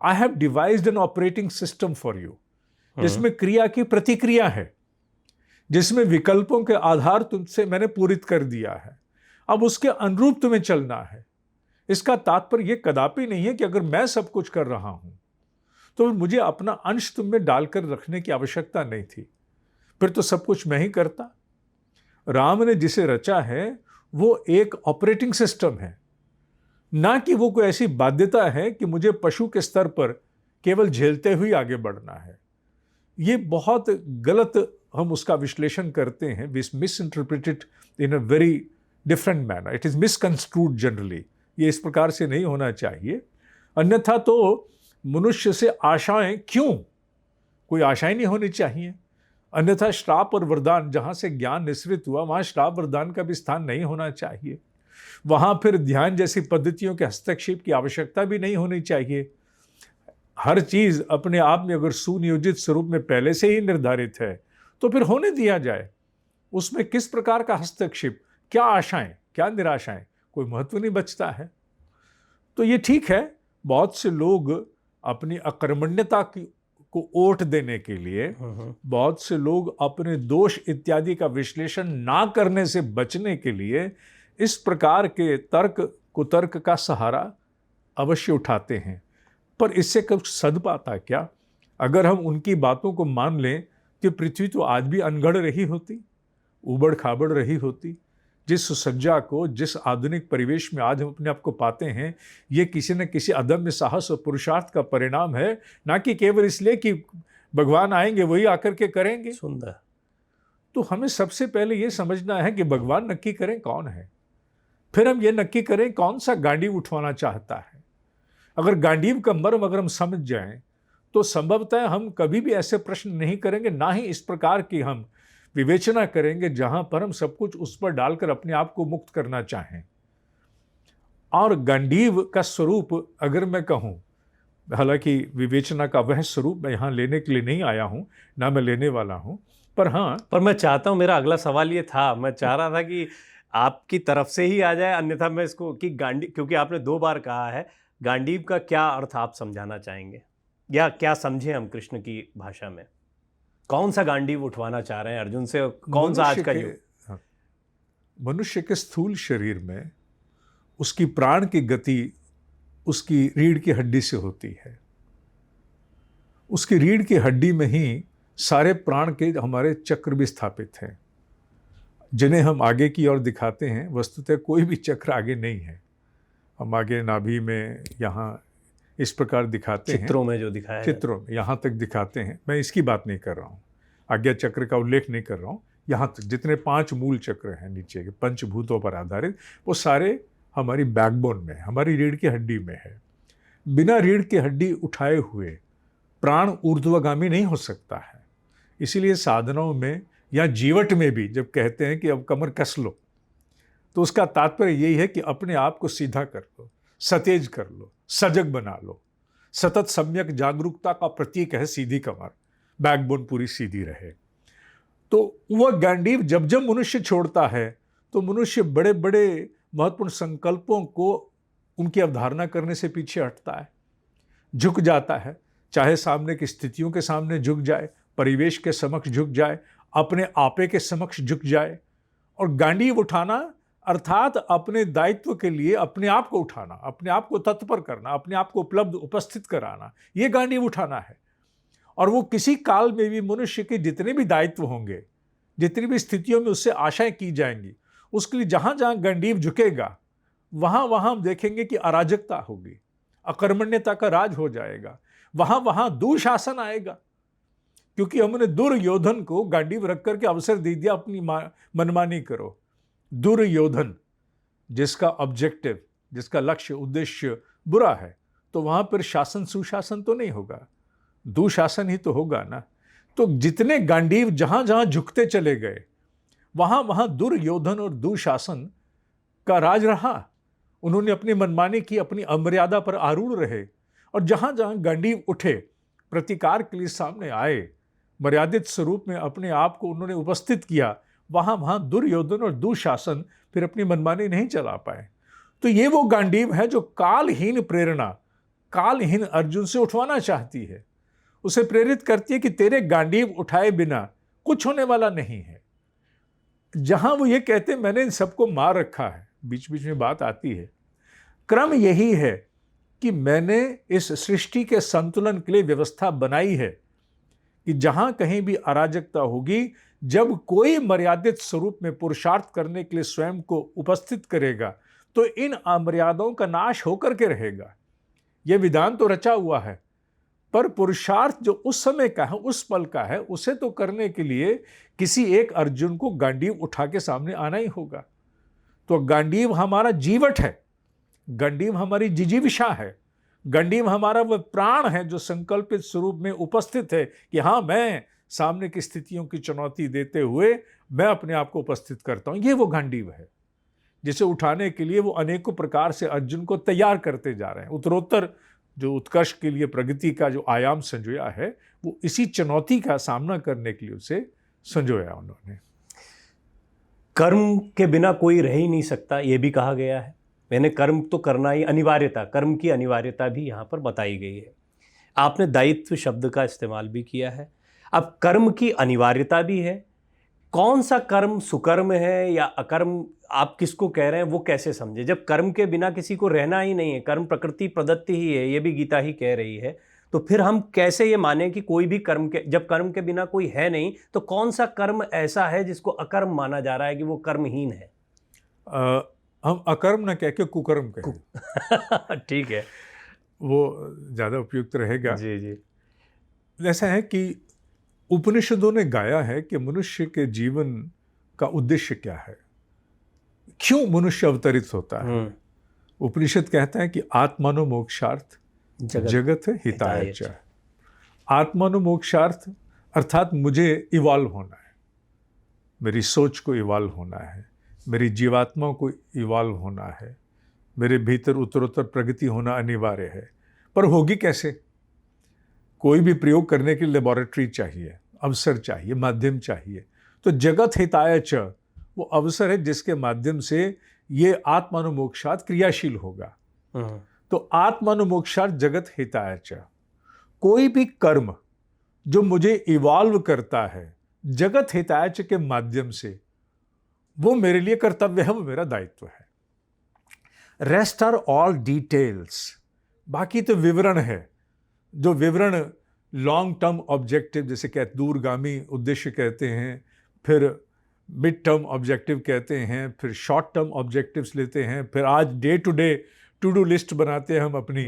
I have devised an operating system for you, जिसमें क्रिया की प्रतिक्रिया है, जिसमें विकल्पों के आधार तुमसे मैंने पूरित कर दिया है। अब उसके अनुरूप तुम्हें चलना है। इसका तात्पर्य यह कदापि नहीं है कि अगर मैं सब कुछ कर रहा हूं तो मुझे अपना अंश तुम में डालकर रखने की आवश्यकता नहीं थी, फिर तो सब कुछ मैं ही करता। राम ने जिसे रचा है वो एक ऑपरेटिंग सिस्टम है, ना कि वो कोई ऐसी बाध्यता है कि मुझे पशु के स्तर पर केवल झेलते हुए आगे बढ़ना है। ये बहुत गलत हम उसका विश्लेषण करते हैं। We misinterpret it in a very different manner. It is misconstrued generally. ये इस प्रकार से नहीं होना चाहिए। अन्यथा तो मनुष्य से आशाएं क्यों? कोई आशाएं नहीं होनी चाहिए। अन्यथा श्राप और वरदान, जहां से ज्ञान निश्रित हुआ वहां श्राप वरदान का भी स्थान नहीं होना चाहिए। वहां फिर ध्यान जैसी पद्धतियों के हस्तक्षेप की आवश्यकता भी नहीं होनी चाहिए। हर चीज अपने आप में अगर सुनियोजित स्वरूप में पहले से ही निर्धारित है तो फिर होने दिया जाए। उसमें किस प्रकार का हस्तक्षेप, क्या आशाएं, क्या निराशाएं, कोई महत्व नहीं बचता है। तो ये ठीक है, बहुत से लोग अपनी अकर्मण्यता को ओट देने के लिए, बहुत से लोग अपने दोष इत्यादि का विश्लेषण ना करने से बचने के लिए इस प्रकार के तर्क कुतर्क का सहारा अवश्य उठाते हैं। पर इससे कुछ सद पाता क्या? अगर हम उनकी बातों को मान लें कि पृथ्वी तो आज भी अनगढ़ रही होती, उबड़ खाबड़ रही होती। जिस सुसज्जा को, जिस आधुनिक परिवेश में आज हम अपने आप को पाते हैं, ये किसी न किसी अदम्य साहस और पुरुषार्थ का परिणाम है, ना कि केवल इसलिए कि भगवान आएंगे वही आकर के करेंगे। सुंदर। तो हमें सबसे पहले ये समझना है कि भगवान नक्की करें कौन है, फिर हम ये नक्की करें कौन सा गांडीव उठवाना चाहता है। अगर गांडीव का मर्म अगर हम समझ जाएं तो संभवतः हम कभी भी ऐसे प्रश्न नहीं करेंगे, ना ही इस प्रकार की हम विवेचना करेंगे जहां पर हम सब कुछ उस पर डालकर अपने आप को मुक्त करना चाहें। और गांडीव का स्वरूप अगर मैं कहूं, हालांकि विवेचना का वह स्वरूप मैं यहां लेने के लिए नहीं आया हूं, ना मैं लेने वाला हूं, पर हाँ, पर मैं चाहता हूं, मेरा अगला सवाल ये था, मैं चाह रहा था कि आपकी तरफ से ही आ जाए, अन्यथा मैं इसको कि गांडीव, क्योंकि आपने 2 बार कहा है, गांडीव का क्या अर्थ आप समझाना चाहेंगे, या क्या समझे हम कृष्ण की भाषा में? कौन सा गांडीव उठवाना चाह रहे हैं अर्जुन से, कौन सा आज का युग? मनुष्य के स्थूल शरीर में उसकी प्राण की गति उसकी रीढ़ की हड्डी से होती है। उसकी रीढ़ की हड्डी में ही सारे प्राण के हमारे चक्र भी स्थापित हैं, जिन्हें हम आगे की ओर दिखाते हैं। वस्तुतः कोई भी चक्र आगे नहीं है, हम आगे नाभि में यहाँ इस प्रकार दिखाते हैं, चित्रों में जो दिखाया है, चित्रों में यहाँ तक दिखाते हैं। मैं इसकी बात नहीं कर रहा हूँ, आज्ञा चक्र का उल्लेख नहीं कर रहा हूँ। यहाँ तक जितने 5 मूल चक्र हैं नीचे के, पंचभूतों पर आधारित, वो सारे हमारी बैकबोन में, हमारी रीढ़ की हड्डी में है। बिना रीढ़ की हड्डी उठाए हुए प्राण ऊर्ध्वगामी नहीं हो सकता है। इसीलिए साधनाओं में या जीवट में भी जब कहते हैं कि अब कमर कस लो, तो उसका तात्पर्य यही है कि अपने आप को सीधा कर लो, सतेज कर लो, सजग बना लो। सतत सम्यक जागरूकता का प्रतीक है सीधी कमर, बैकबोन पूरी सीधी रहे। तो वह गांडीव जब जब मनुष्य छोड़ता है तो मनुष्य बड़े बड़े महत्वपूर्ण संकल्पों को उनकी अवधारणा करने से पीछे हटता है, झुक जाता है। चाहे सामने की स्थितियों के सामने झुक जाए, परिवेश के समक्ष झुक जाए, अपने आपे के समक्ष झुक जाए। और गांडीव उठाना अर्थात अपने दायित्व के लिए अपने आप को उठाना, अपने आप को तत्पर करना, अपने आप को उपलब्ध उपस्थित कराना, ये गांडीव उठाना है। और वो किसी काल में भी मनुष्य के जितने भी दायित्व होंगे, जितनी भी स्थितियों में उससे आशाएं की जाएंगी, उसके लिए जहां जहां गांडीव झुकेगा वहां वहां हम देखेंगे कि अराजकता होगी, अकर्मण्यता का राज हो जाएगा, वहां वहां दुशासन आएगा। क्योंकि हमने दुर्योधन को गांडीव रख करके अवसर दे दिया अपनी मनमानी करो। दुर्योधन जिसका ऑब्जेक्टिव, जिसका लक्ष्य उद्देश्य बुरा है, तो वहां पर शासन सुशासन तो नहीं होगा, दुशासन ही तो होगा ना। तो जितने गांडीव जहां जहां झुकते चले गए वहां वहां दुर्योधन और दुशासन का राज रहा। उन्होंने अपनी मनमानी की, अपनी अमर्यादा पर आरूढ़ रहे। और जहां जहां गांडीव उठे, प्रतिकार के लिए सामने आए, मर्यादित स्वरूप में अपने आप को उन्होंने उपस्थित किया, वहां वहां दुर्योधन और दुशासन फिर अपनी मनमानी नहीं चला पाए। तो ये वो गांडीव है जो कालहीन प्रेरणा, कालहीन अर्जुन से उठवाना चाहती है, उसे प्रेरित करती है कि तेरे गांडीव उठाए बिना कुछ होने वाला नहीं है। जहां वो ये कहते हैं मैंने इन सबको मार रखा है, बीच बीच में बात आती है, क्रम यही है कि मैंने इस सृष्टि के संतुलन के लिए व्यवस्था बनाई है कि जहां कहीं भी अराजकता होगी, जब कोई मर्यादित स्वरूप में पुरुषार्थ करने के लिए स्वयं को उपस्थित करेगा तो इन अमर्यादाओं का नाश होकर के रहेगा। यह विधान तो रचा हुआ है, पर पुरुषार्थ जो उस समय का है, उस पल का है, उसे तो करने के लिए किसी एक अर्जुन को गांडीव उठा के सामने आना ही होगा। तो गांडीव हमारा जीवट है, गांडीव हमारी जिजीविषा है, गांडीव हमारा वह प्राण है जो संकल्पित स्वरूप में उपस्थित है कि हाँ, मैं सामने की स्थितियों की चुनौती देते हुए मैं अपने आप को उपस्थित करता हूं। ये वो गांडीव है जिसे उठाने के लिए वो अनेकों प्रकार से अर्जुन को तैयार करते जा रहे हैं। उत्तरोत्तर जो उत्कर्ष के लिए प्रगति का जो आयाम संजोया है, वो इसी चुनौती का सामना करने के लिए उसे संजोया उन्होंने। कर्म के बिना कोई रह ही नहीं सकता, ये भी कहा गया है। मैंने कर्म तो करना ही अनिवार्यता, कर्म की अनिवार्यता भी यहाँ पर बताई गई है। आपने दायित्व शब्द का इस्तेमाल भी किया है। अब कर्म की अनिवार्यता भी है, कौन सा कर्म सुकर्म है या अकर्म, आप किसको कह रहे हैं वो कैसे समझे? जब कर्म के बिना किसी को रहना ही नहीं है, कर्म प्रकृति प्रदत्त ही है, ये भी गीता ही कह रही है, तो फिर हम कैसे ये माने कि कोई भी कर्म के, जब कर्म के बिना कोई है नहीं, तो कौन सा कर्म ऐसा है जिसको अकर्म माना जा रहा है कि वो कर्महीन है? हम अकर्म न कह के कुकर्म कहें। ठीक है, वो ज़्यादा उपयुक्त रहेगा। जी जी। ऐसा है कि उपनिषदों ने गाया है कि मनुष्य के जीवन का उद्देश्य क्या है, क्यों मनुष्य अवतरित होता है। उपनिषद कहता है कि आत्मानो मोक्षार्थ जगत हिताय च। आत्मानो मोक्षार्थ अर्थात मुझे इवॉल्व होना है, मेरी सोच को इवॉल्व होना है, मेरी जीवात्मा को इवॉल्व होना है, मेरे भीतर उत्तरोत्तर प्रगति होना अनिवार्य है। पर होगी कैसे? कोई भी प्रयोग करने के लिए लेबोरेटरी चाहिए, अवसर चाहिए, माध्यम चाहिए। तो जगत हिताय च वो अवसर है जिसके माध्यम से ये आत्मानुमोक्षात क्रियाशील होगा। तो आत्मानुमोक्षात जगत हिताय च, कोई भी कर्म जो मुझे इवॉल्व करता है जगत हिताय च के माध्यम से, वो मेरे लिए कर्तव्य है, वो मेरा दायित्व है। रेस्ट आर ऑल डिटेल्स, बाकी तो विवरण है। जो विवरण लॉन्ग टर्म ऑब्जेक्टिव जैसे कहते, दूरगामी उद्देश्य कहते हैं, फिर मिड टर्म ऑब्जेक्टिव कहते हैं, फिर शॉर्ट टर्म ऑब्जेक्टिव्स लेते हैं, फिर आज डे टू डू लिस्ट बनाते हैं हम अपनी।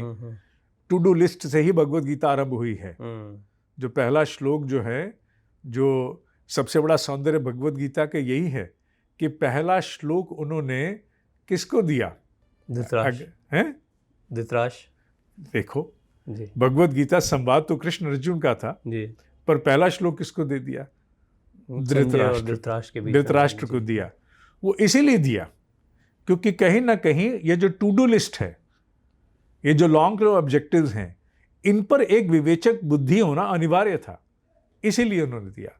टू डू लिस्ट से ही भगवत गीता आरंभ हुई है। जो पहला श्लोक जो है, जो सबसे बड़ा सौंदर्य भगवत गीता का यही है कि पहला श्लोक उन्होंने किसको दिया? धृतराष्ट्र। देखो जी, भगवत गीता संवाद तो कृष्ण अर्जुन का था जी, पर पहला श्लोक किसको दे दिया? धृतराष्ट्र को दिया। वो इसीलिए दिया क्योंकि कहीं ना कहीं ये जो टू डू लिस्ट है, ये जो लॉन्ग टर्म ऑब्जेक्टिव्स हैं, इन पर एक विवेचक बुद्धि होना अनिवार्य था, इसीलिए उन्होंने दिया।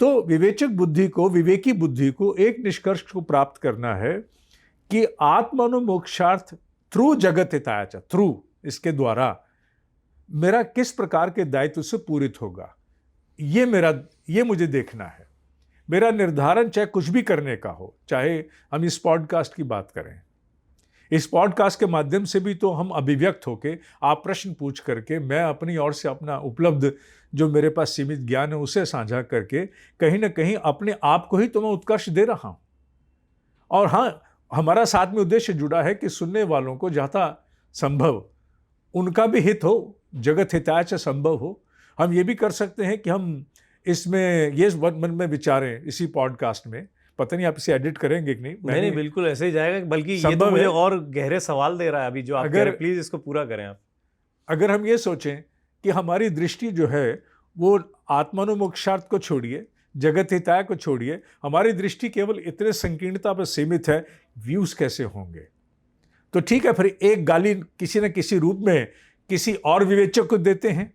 तो विवेचक बुद्धि को, विवेकी बुद्धि को एक निष्कर्ष को प्राप्त करना है कि आत्मानुमोक्षार्थ थ्रू जगत हिताय च, थ्रू इसके द्वारा मेरा किस प्रकार के दायित्व से पूरित होगा, ये मुझे देखना है। मेरा निर्धारण चाहे कुछ भी करने का हो, चाहे हम इस पॉडकास्ट की बात करें, इस पॉडकास्ट के माध्यम से भी तो हम अभिव्यक्त होके, आप प्रश्न पूछ करके, मैं अपनी ओर से अपना उपलब्ध जो मेरे पास सीमित ज्ञान है उसे साझा करके कहीं ना कहीं अपने आप को ही तो मैं उत्कर्ष दे रहा हूं। और हाँ, हमारा साथ में उद्देश्य जुड़ा है कि सुनने वालों को जहाँ संभव उनका भी हित हो, जगत हिताय च संभव हो। हम ये भी कर सकते हैं कि हम इसमें ये मन में विचारें इसी पॉडकास्ट में, पता नहीं आप इसे एडिट करेंगे कि नहीं। नहीं, बिल्कुल ऐसे ही जाएगा, बल्कि ये तो मुझे और गहरे सवाल दे रहा है अभी जो आप कह रहे हैं, प्लीज इसको पूरा करें आप। अगर हम ये सोचें कि हमारी दृष्टि जो है वो आत्मानुमोक्षार्थ को छोड़िए, जगत हिताय को छोड़िए, हमारी दृष्टि केवल इतने संकीर्णता पर सीमित है, व्यूज कैसे होंगे? तो ठीक है, फिर एक गाली किसी न किसी रूप में किसी और विवेचक को देते हैं,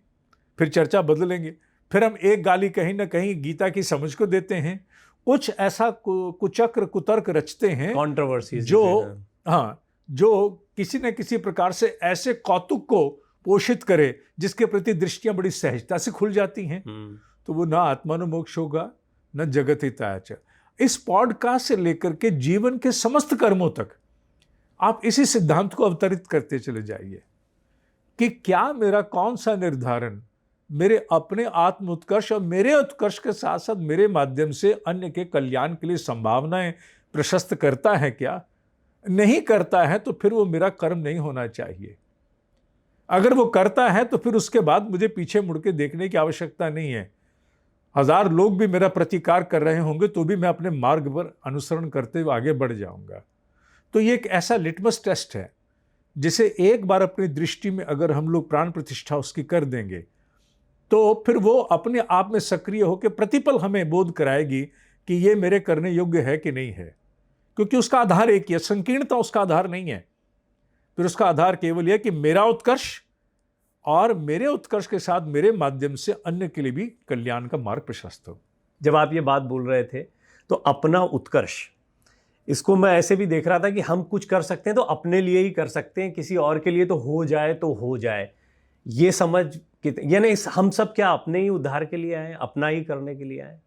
फिर चर्चा बदलेंगे। फिर हम एक गाली कहीं ना कहीं गीता की समझ को देते हैं, कुछ ऐसा कुचक्र कुतर्क रचते हैं, कंट्रोवर्सी जो किसी न किसी प्रकार से ऐसे कौतुक को पोषित करे जिसके प्रति दृष्टियां बड़ी सहजता से खुल जाती हैं। तो वो ना आत्मानुमोक्ष होगा, न जगत हिताय च। इस पॉडकास्ट से लेकर के जीवन के समस्त कर्मों तक आप इसी सिद्धांत को अवतरित करते चले जाइए कि क्या मेरा कौन सा निर्धारण मेरे अपने आत्म उत्कर्ष और मेरे उत्कर्ष के साथ साथ मेरे माध्यम से अन्य के कल्याण के लिए संभावनाएं प्रशस्त करता है, क्या नहीं करता है, तो फिर वो मेरा कर्म नहीं होना चाहिए। अगर वो करता है तो फिर उसके बाद मुझे पीछे मुड़ के देखने की आवश्यकता नहीं है। 1000 लोग भी मेरा प्रतिकार कर रहे होंगे तो भी मैं अपने मार्ग पर अनुसरण करते हुए आगे बढ़ जाऊंगा। तो ये एक ऐसा लिटमस टेस्ट है जिसे एक बार अपनी दृष्टि में अगर हम लोग प्राण प्रतिष्ठा उसकी कर देंगे तो फिर वो अपने आप में सक्रिय होकर प्रतिपल हमें बोध कराएगी कि ये मेरे करने योग्य है कि नहीं है, क्योंकि उसका आधार एक ही है, संकीर्णता उसका आधार नहीं है। फिर उसका आधार केवल यह कि मेरा उत्कर्ष और मेरे उत्कर्ष के साथ मेरे माध्यम से अन्य के लिए भी कल्याण का मार्ग प्रशस्त हो। जब आप ये बात बोल रहे थे तो अपना उत्कर्ष, इसको मैं ऐसे भी देख रहा था कि हम कुछ कर सकते हैं तो अपने लिए ही कर सकते हैं, किसी और के लिए तो हो जाए। ये समझ यानी हम सब क्या अपने ही उद्धार के लिए आए, अपना ही करने के लिए आए,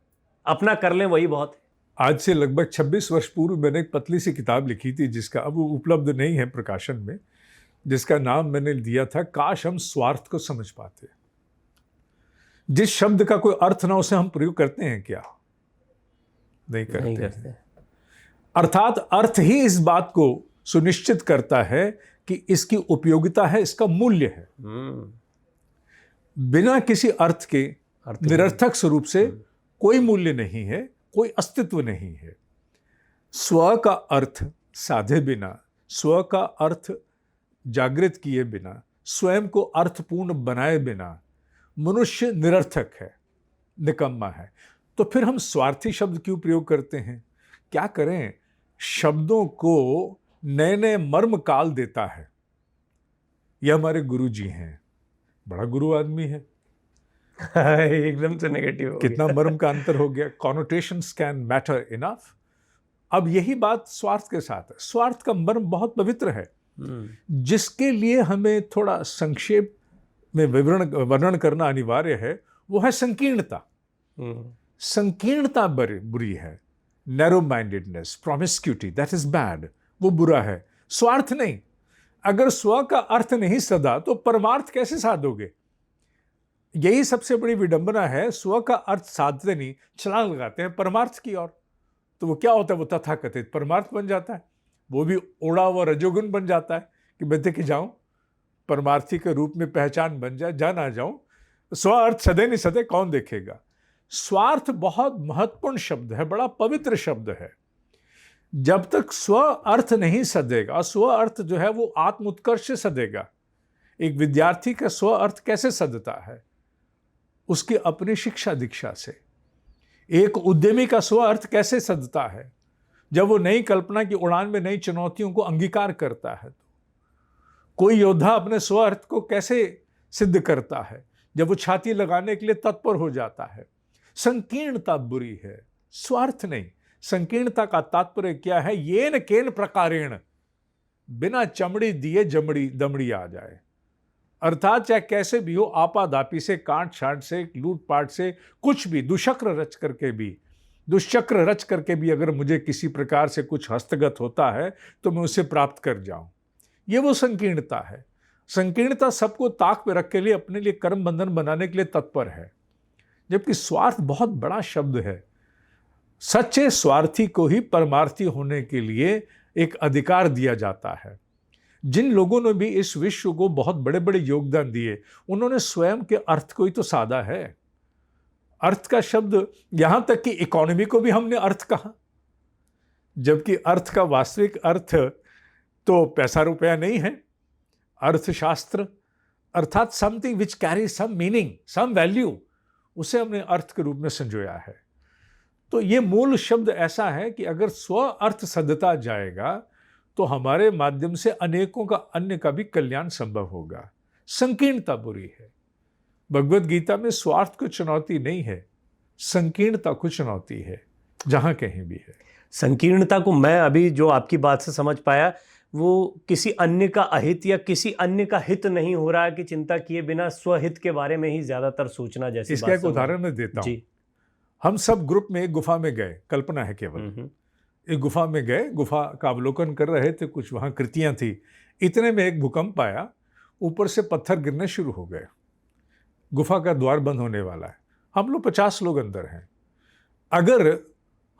अपना कर लें वही बहुत है। आज से लगभग 26 वर्ष पूर्व मैंने एक पतली सी किताब लिखी थी, जिसका अब उपलब्ध नहीं है प्रकाशन में, जिसका नाम मैंने दिया था काश हम स्वार्थ को समझ पाते। जिस शब्द का कोई अर्थ ना उसे हम प्रयोग करते हैं क्या? नहीं करते। अर्थात अर्थ ही इस बात को सुनिश्चित करता है कि इसकी उपयोगिता है, इसका मूल्य है। बिना किसी अर्थ के निरर्थक स्वरूप से कोई मूल्य नहीं है, कोई अस्तित्व नहीं है। स्व का अर्थ साधे बिना, स्व का अर्थ जागृत किए बिना, स्वयं को अर्थपूर्ण बनाए बिना मनुष्य निरर्थक है, निकम्मा है। तो फिर हम स्वार्थी शब्द क्यों प्रयोग करते हैं? क्या करें? शब्दों को नए नए मर्म काल देता है। यह हमारे गुरु जी हैं, बड़ा गुरु आदमी है। एकदम से नेगेटिव कितना मर्म का अंतर हो गया। Connotations can matter enough. अब यही बात स्वार्थ के साथ है। स्वार्थ का मर्म बहुत पवित्र है, जिसके लिए हमें थोड़ा संक्षेप में वर्णन करना अनिवार्य है। वो है संकीर्णता। संकीर्णता बुरी है। Narrow mindedness, promiscuity, that is bad, वो बुरा है। स्वार्थ नहीं। अगर स्व का अर्थ नहीं सदा तो परमार्थ कैसे साधोगे? यही सबसे बड़ी विडंबना है। स्व का अर्थ साधते नहीं, छलांग लगाते हैं परमार्थ की ओर। तो वो क्या होता है? वो तथाकथित परमार्थ बन जाता है। वो भी ओढ़ा हुआ रजोगुण बन जाता है कि मैं देखे जाऊं, परमार्थी के रूप में पहचान बन जाए, जा ना जाऊं। स्व अर्थ सदे नहीं सदे कौन देखेगा? स्वार्थ बहुत महत्वपूर्ण शब्द है, बड़ा पवित्र शब्द है। जब तक स्व अर्थ नहीं सदेगा, स्व अर्थ जो है वो आत्म उत्कर्ष से सदेगा। एक विद्यार्थी का स्व अर्थ कैसे सदता है? उसकी अपनी शिक्षा दीक्षा से। एक उद्यमी का स्व अर्थ कैसे सदता है? जब वो नई कल्पना की उड़ान में नई चुनौतियों को अंगीकार करता है। कोई योद्धा अपने स्व अर्थ को कैसे सिद्ध करता है? जब वो छाती लगाने के लिए तत्पर हो जाता है। संकीर्णता बुरी है, स्वार्थ नहीं। संकीर्णता का तात्पर्य क्या है? येन केन प्रकारेण, बिना चमड़ी दिए दमड़ी आ जाए। अर्थात चाहे कैसे भी हो, आपाधापी से, काट छाट से, लूटपाट से, कुछ भी दुष्चक्र रच करके भी अगर मुझे किसी प्रकार से कुछ हस्तगत होता है तो मैं उसे प्राप्त कर जाऊं। ये वो संकीर्णता है। संकीर्णता सबको ताक पे रख के लिए अपने लिए कर्म बंधन बनाने के लिए तत्पर है, जबकि स्वार्थ बहुत बड़ा शब्द है। सच्चे स्वार्थी को ही परमार्थी होने के लिए एक अधिकार दिया जाता है। जिन लोगों ने भी इस विश्व को बहुत बड़े बड़े योगदान दिए, उन्होंने स्वयं के अर्थ को ही तो साधा है। अर्थ का शब्द, यहां तक कि इकोनॉमी को भी हमने अर्थ कहा, जबकि अर्थ का वास्तविक अर्थ तो पैसा रुपया नहीं है। अर्थशास्त्र अर्थात something which carry some meaning, some value, उसे हमने अर्थ के रूप में संजोया है। तो ये मूल शब्द ऐसा है कि अगर स्व अर्थ सदता जाएगा तो हमारे माध्यम से अनेकों का अन्य का भी कल्याण संभव होगा। संकीर्णता बुरी है। भगवत गीता में स्वार्थ को चुनौती नहीं है, संकीर्णता को चुनौती है, जहां कहीं भी है। संकीर्णता को मैं अभी जो आपकी बात से समझ पाया, वो किसी अन्य का अहित या किसी अन्य का हित नहीं हो रहा है कि चिंता किए बिना स्वहित के बारे में ही ज्यादातर सोचना। जैसे इसका एक उदाहरण मैं देता हूं। हम सब ग्रुप में एक गुफा में गए, कल्पना है केवल, एक गुफा में गए, गुफा का अवलोकन कर रहे थे, कुछ वहां कृतियां थी। इतने में एक भूकंप आया, ऊपर से पत्थर गिरने शुरू हो गए, गुफा का द्वार बंद होने वाला है। हम लोग 50 लोग अंदर हैं। अगर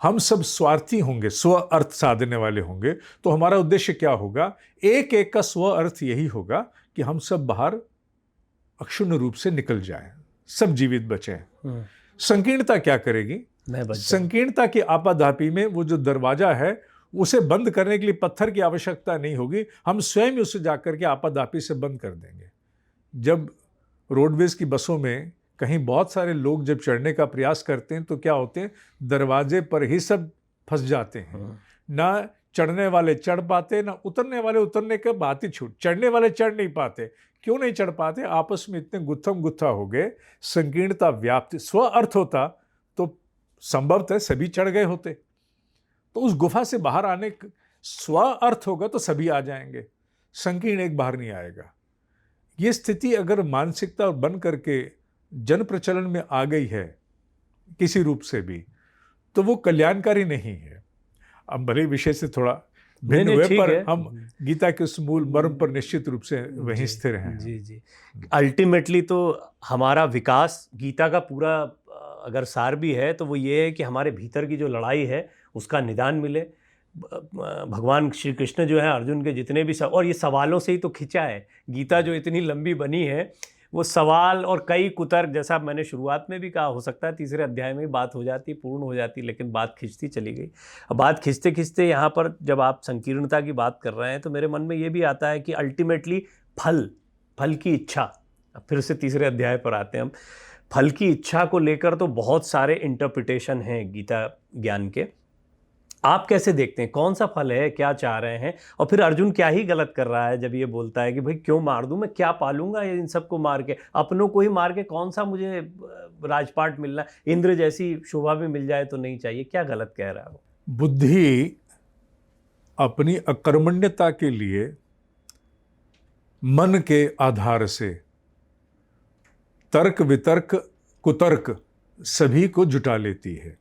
हम सब स्वार्थी होंगे, स्व अर्थ साधने वाले होंगे, तो हमारा उद्देश्य क्या होगा? एक एक का स्व अर्थ यही होगा कि हम सब बाहर अक्षुण्ण रूप से निकल जाएं, सब जीवित बचें। संकीर्णता क्या करेगी? संकीर्णता की आपाधापी में वो जो दरवाजा है उसे बंद करने के लिए पत्थर की आवश्यकता नहीं होगी, हम स्वयं उसे जाकर के आपाधापी से बंद कर देंगे। जब रोडवेज की बसों में कहीं बहुत सारे लोग जब चढ़ने का प्रयास करते हैं तो क्या होते हैं? दरवाजे पर ही सब फंस जाते हैं। ना चढ़ने वाले चढ़ पाते, ना उतरने वाले उतरने के बात ही छूट, चढ़ने वाले चढ़ नहीं पाते। क्यों नहीं चढ़ पाते? आपस में इतने गुत्थम गुत्था हो गए। संकीर्णता व्याप्ति। स्व अर्थ होता तो संभवतः सभी चढ़ गए होते। तो उस गुफा से बाहर आने स्व अर्थ होगा तो सभी आ जाएंगे, संकीर्ण एक बाहर नहीं आएगा। ये स्थिति अगर मानसिकता बन करके जन प्रचलन में आ गई है किसी रूप से भी, तो वो कल्याणकारी नहीं है। अब भले विषय से थोड़ा भिन्न हुए, पर हम गीता के उस मूल मर्म पर निश्चित रूप से वहीं स्थिर हैं। जी जी। अल्टीमेटली तो हमारा विकास, गीता का पूरा अगर सार भी है तो वो ये है कि हमारे भीतर की जो लड़ाई है उसका निदान मिले। भगवान श्री कृष्ण जो है अर्जुन के जितने भी और ये सवालों से ही तो खिंचा है गीता, जो इतनी लंबी बनी है वो सवाल और कई कुतर्क, जैसा मैंने शुरुआत में भी कहा, हो सकता है तीसरे अध्याय में बात हो जाती, पूर्ण हो जाती, लेकिन बात खिंचती चली गई। अब बात खिंचते खिंचते यहाँ पर जब आप संकीर्णता की बात कर रहे हैं तो मेरे मन में ये भी आता है कि अल्टीमेटली फल की इच्छा, अब फिर से तीसरे अध्याय पर आते हैं हम। फल की इच्छा को लेकर तो बहुत सारे इंटरप्रिटेशन हैं गीता ज्ञान के। आप कैसे देखते हैं, कौन सा फल है, क्या चाह रहे हैं? और फिर अर्जुन क्या ही गलत कर रहा है जब ये बोलता है कि भाई क्यों मार दूं, मैं क्या पालूंगा इन सबको मार के, अपनों को ही मार के कौन सा मुझे राजपाट मिलना, इंद्र जैसी शोभा भी मिल जाए तो नहीं चाहिए? क्या गलत कह रहा है वो? बुद्धि अपनी अकर्मण्यता के लिए मन के आधार से तर्क वितर्क कुतर्क सभी को जुटा लेती है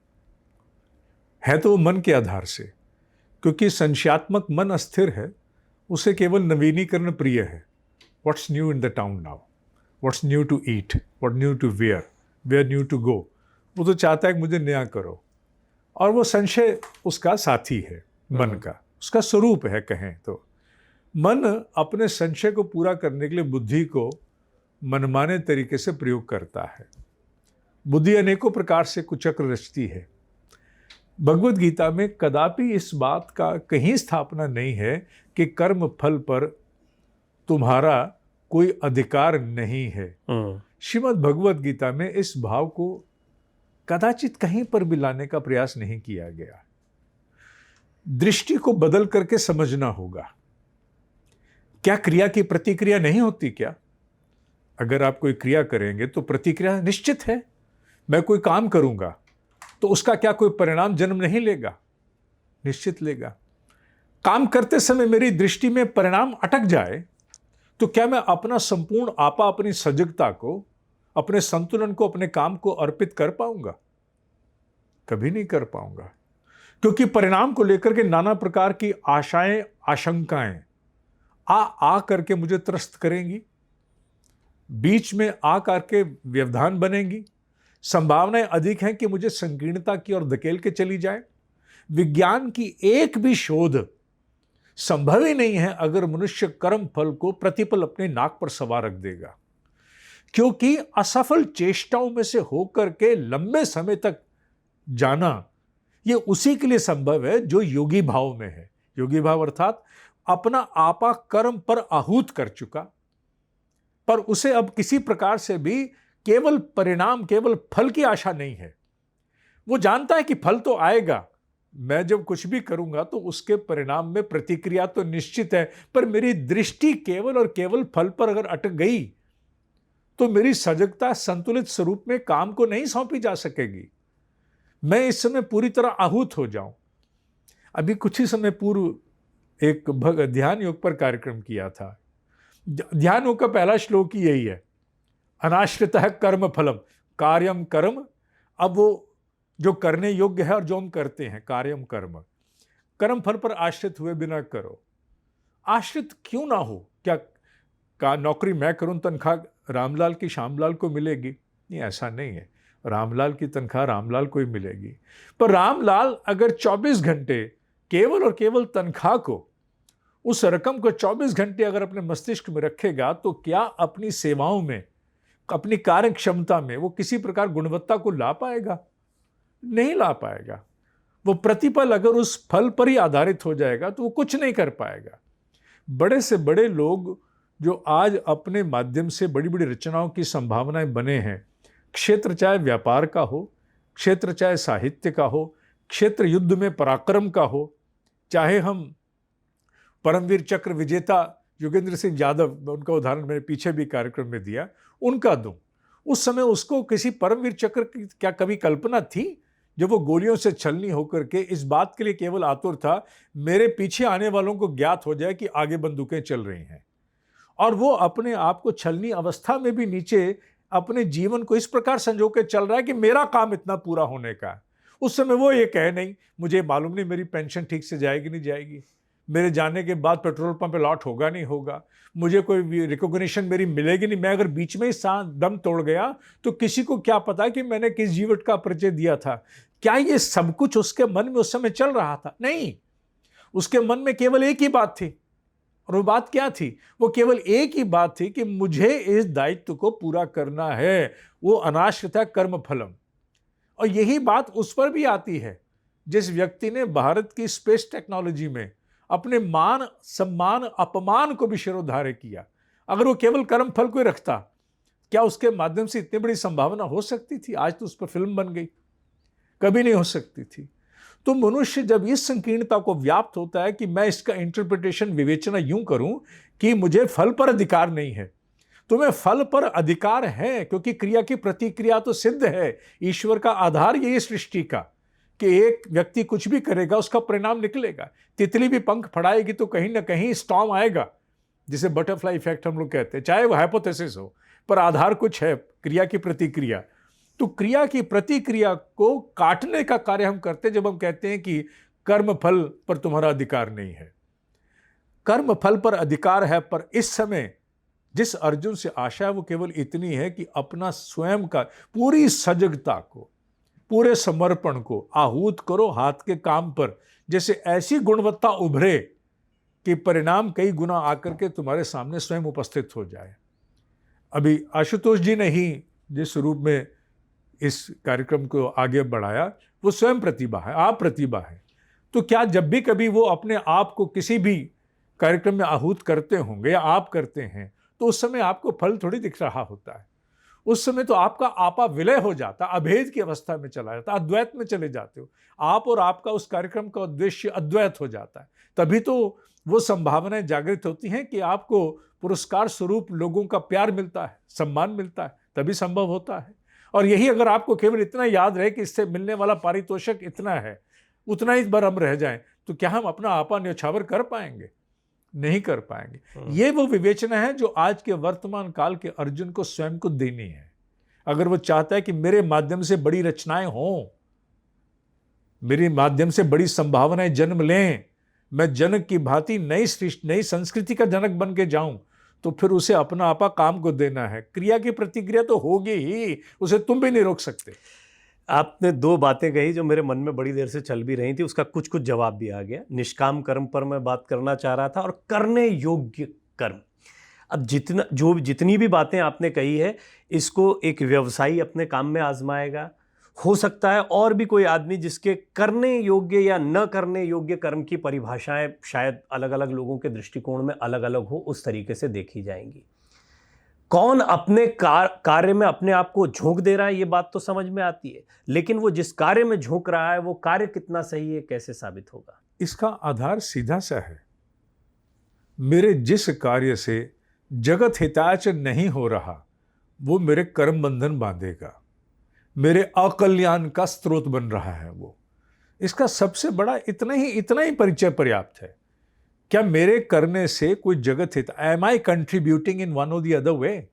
तो वो मन के आधार से, क्योंकि संशयात्मक मन अस्थिर है, उसे केवल नवीनीकरण प्रिय है। What's new in the town now, what's new to eat, what new to wear new to go. वो तो चाहता है कि मुझे नया करो, और वो संशय उसका साथी है, मन का उसका स्वरूप है कहें तो। मन अपने संशय को पूरा करने के लिए बुद्धि को मनमाने तरीके से प्रयोग करता है। बुद्धि अनेकों प्रकार से कुचक्र रचती है। भगवद गीता में कदापि इस बात का कहीं स्थापना नहीं है कि कर्म फल पर तुम्हारा कोई अधिकार नहीं है। श्रीमद् भगवद गीता में इस भाव को कदाचित कहीं पर भी लाने का प्रयास नहीं किया गया। दृष्टि को बदल करके समझना होगा। क्या क्रिया की प्रतिक्रिया नहीं होती क्या? अगर आप कोई क्रिया करेंगे तो प्रतिक्रिया निश्चित है। मैं कोई काम करूंगा तो उसका क्या कोई परिणाम जन्म नहीं लेगा? निश्चित लेगा। काम करते समय मेरी दृष्टि में परिणाम अटक जाए तो क्या मैं अपना संपूर्ण आपा, अपनी सजगता को, अपने संतुलन को, अपने काम को अर्पित कर पाऊंगा? कभी नहीं कर पाऊंगा, क्योंकि परिणाम को लेकर के नाना प्रकार की आशाएं, आशंकाएं आ करके मुझे त्रस्त करेंगी, बीच में आ करके व्यवधान बनेंगी। संभावनाएं अधिक हैं कि मुझे संकीर्णता की ओर धकेल के चली जाए। विज्ञान की एक भी शोध संभव ही नहीं है अगर मनुष्य कर्म फल को प्रतिपल अपने नाक पर सवार रख देगा, क्योंकि असफल चेष्टाओं में से होकर के लंबे समय तक जाना यह उसी के लिए संभव है जो योगी भाव में है। योगी भाव अर्थात अपना आपा कर्म पर आहूत कर चुका, पर उसे अब किसी प्रकार से भी केवल परिणाम, केवल फल की आशा नहीं है। वो जानता है कि फल तो आएगा, मैं जब कुछ भी करूंगा तो उसके परिणाम में प्रतिक्रिया तो निश्चित है, पर मेरी दृष्टि केवल और केवल फल पर अगर अटक गई तो मेरी सजगता संतुलित स्वरूप में काम को नहीं सौंपी जा सकेगी। मैं इस समय पूरी तरह आहूत हो जाऊं। अभी कुछ ही समय पूर्व एक ध्यान योग पर कार्यक्रम किया था। ध्यान योग का पहला श्लोक ही यही है, अनाश्रितः कर्म फलम कार्यम कर्म। अब वो जो करने योग्य है और जो हम करते हैं कार्यम कर्म फल पर आश्रित हुए बिना करो। आश्रित क्यों ना हो? क्या नौकरी मैं करूं, तनख्वाह रामलाल की श्यामलाल को मिलेगी? नहीं, ऐसा नहीं है। रामलाल की तनख्वाह रामलाल को ही मिलेगी, पर रामलाल अगर 24 घंटे केवल और केवल तनख्वाह को, उस रकम को 24 घंटे अगर अपने मस्तिष्क में रखेगा तो क्या अपनी सेवाओं में, अपनी कार्य क्षमता में वो किसी प्रकार गुणवत्ता को ला पाएगा? नहीं ला पाएगा। वो प्रतिपल अगर उस फल पर ही आधारित हो जाएगा तो वो कुछ नहीं कर पाएगा। बड़े से बड़े लोग जो आज अपने माध्यम से बड़ी बड़ी रचनाओं की संभावनाएं बने हैं, क्षेत्र चाहे व्यापार का हो, क्षेत्र चाहे साहित्य का हो, क्षेत्र युद्ध में पराक्रम का हो, चाहे हम परमवीर चक्र विजेता योगेंद्र सिंह यादव, उनका उदाहरण मैंने पीछे भी कार्यक्रम में दिया, उनका दूं। उस समय उसको किसी परमवीर चक्र की क्या कभी कल्पना थी जब वो गोलियों से छलनी होकर के इस बात के लिए केवल आतुर था मेरे पीछे आने वालों को ज्ञात हो जाए कि आगे बंदूकें चल रही हैं, और वो अपने आप को छलनी अवस्था में भी नीचे अपने जीवन को इस प्रकार संजो के चल रहा है कि मेरा काम इतना पूरा होने का है। उस समय वो ये कहे नहीं, मुझे मालूम नहीं मेरी पेंशन ठीक से जाएगी नहीं जाएगी, मेरे जाने के बाद पेट्रोल पंप पे लॉट होगा नहीं होगा, मुझे कोई रिकॉग्निशन मेरी मिलेगी नहीं, मैं अगर बीच में ही दम तोड़ गया तो किसी को क्या पता कि मैंने किस जीवट का परिचय दिया था। क्या ये सब कुछ उसके मन में उस समय चल रहा था? नहीं, उसके मन में केवल एक ही बात थी, और वो बात क्या थी? वो केवल एक ही बात थी कि मुझे इस दायित्व को पूरा करना है। वो अनाश्रिता कर्म फलम। और यही बात उस पर भी आती है जिस व्यक्ति ने भारत की स्पेस टेक्नोलॉजी में अपने मान सम्मान अपमान को भी शिरोधार्य किया। अगर वो केवल कर्म फल को ही रखता, क्या उसके माध्यम से इतनी बड़ी संभावना हो सकती थी? आज तो उस पर फिल्म बन गई, कभी नहीं हो सकती थी। तो मनुष्य जब इस संकीर्णता को व्याप्त होता है कि मैं इसका इंटरप्रिटेशन विवेचना यूं करूं कि मुझे फल पर अधिकार नहीं है, तुम्हें फल पर अधिकार है क्योंकि क्रिया की प्रतिक्रिया तो सिद्ध है। ईश्वर का आधार यही सृष्टि का कि एक व्यक्ति कुछ भी करेगा उसका परिणाम निकलेगा। तितली भी पंख फड़ाएगी तो कहीं ना कहीं स्टॉर्म आएगा, जिसे बटरफ्लाई इफेक्ट हम लोग कहते हैं, चाहे वो हाइपोथेसिस हो, पर आधार कुछ है, क्रिया की प्रतिक्रिया। तो क्रिया की प्रतिक्रिया को काटने का कार्य हम करते हैं जब हम कहते हैं कि कर्म फल पर तुम्हारा अधिकार नहीं है। कर्म फल पर अधिकार है, पर इस समय जिस अर्जुन से आशा है वो केवल इतनी है कि अपना स्वयं का पूरी सजगता को, पूरे समर्पण को आहूत करो हाथ के काम पर, जैसे ऐसी गुणवत्ता उभरे कि परिणाम कई गुना आकर के तुम्हारे सामने स्वयं उपस्थित हो जाए। अभी आशुतोष जी ने ही जिस रूप में इस कार्यक्रम को आगे बढ़ाया वो स्वयं प्रतिभा है, आप प्रतिभा है। तो क्या जब भी कभी वो अपने आप को किसी भी कार्यक्रम में आहूत करते होंगे या आप करते हैं तो उस समय आपको फल थोड़ी दिख रहा होता है। उस समय तो आपका आपा विलय हो जाता, अभेद की अवस्था में चला जाता, अद्वैत में चले जाते हो। आप और आपका उस कार्यक्रम का उद्देश्य अद्वैत हो जाता है। तभी तो वो संभावनाएं जागृत होती हैं कि आपको पुरस्कार स्वरूप लोगों का प्यार मिलता है, सम्मान मिलता है, तभी संभव होता है। और यही अगर आपको केवल इतना याद रहे कि इससे मिलने वाला पारितोषिक इतना है, उतना ही बार हम रह जाएं, तो क्या हम अपना आपा न्यौछावर कर पाएंगे? नहीं कर पाएंगे। ये वो विवेचना है जो आज के वर्तमान काल के अर्जुन को स्वयं को देनी है। अगर वो चाहता है कि मेरे माध्यम से बड़ी रचनाएं हों, मेरे माध्यम से बड़ी संभावनाएं जन्म लें, मैं जनक की भांति नई संस्कृति का जनक बन के जाऊं, तो फिर उसे अपना आपा काम को देना है। क्रिया की प्रतिक्रिया तो होगी ही, उसे तुम भी नहीं रोक सकते। आपने दो बातें कही जो मेरे मन में बड़ी देर से चल भी रही थी, उसका कुछ कुछ जवाब भी आ गया। निष्काम कर्म पर मैं बात करना चाह रहा था, और करने योग्य कर्म। अब जितनी भी बातें आपने कही है, इसको एक व्यवसायी अपने काम में आजमाएगा, हो सकता है और भी कोई आदमी जिसके करने योग्य या न करने योग्य कर्म की परिभाषाएं शायद अलग अलग लोगों के दृष्टिकोण में अलग अलग हो, उस तरीके से देखी जाएंगी। कौन अपने कार्य में अपने आप को झोंक दे रहा है, ये बात तो समझ में आती है, लेकिन वो जिस कार्य में झोंक रहा है वो कार्य कितना सही है, कैसे साबित होगा? इसका आधार सीधा सा है, मेरे जिस कार्य से जगत हिताच नहीं हो रहा वो मेरे कर्म बंधन बांधेगा, मेरे अकल्याण का स्रोत बन रहा है वो। इसका सबसे बड़ा इतना ही परिचय पर्याप्त है। क्या मेरे करने से कोई जगत हित, am I contributing in one और द अदर वे?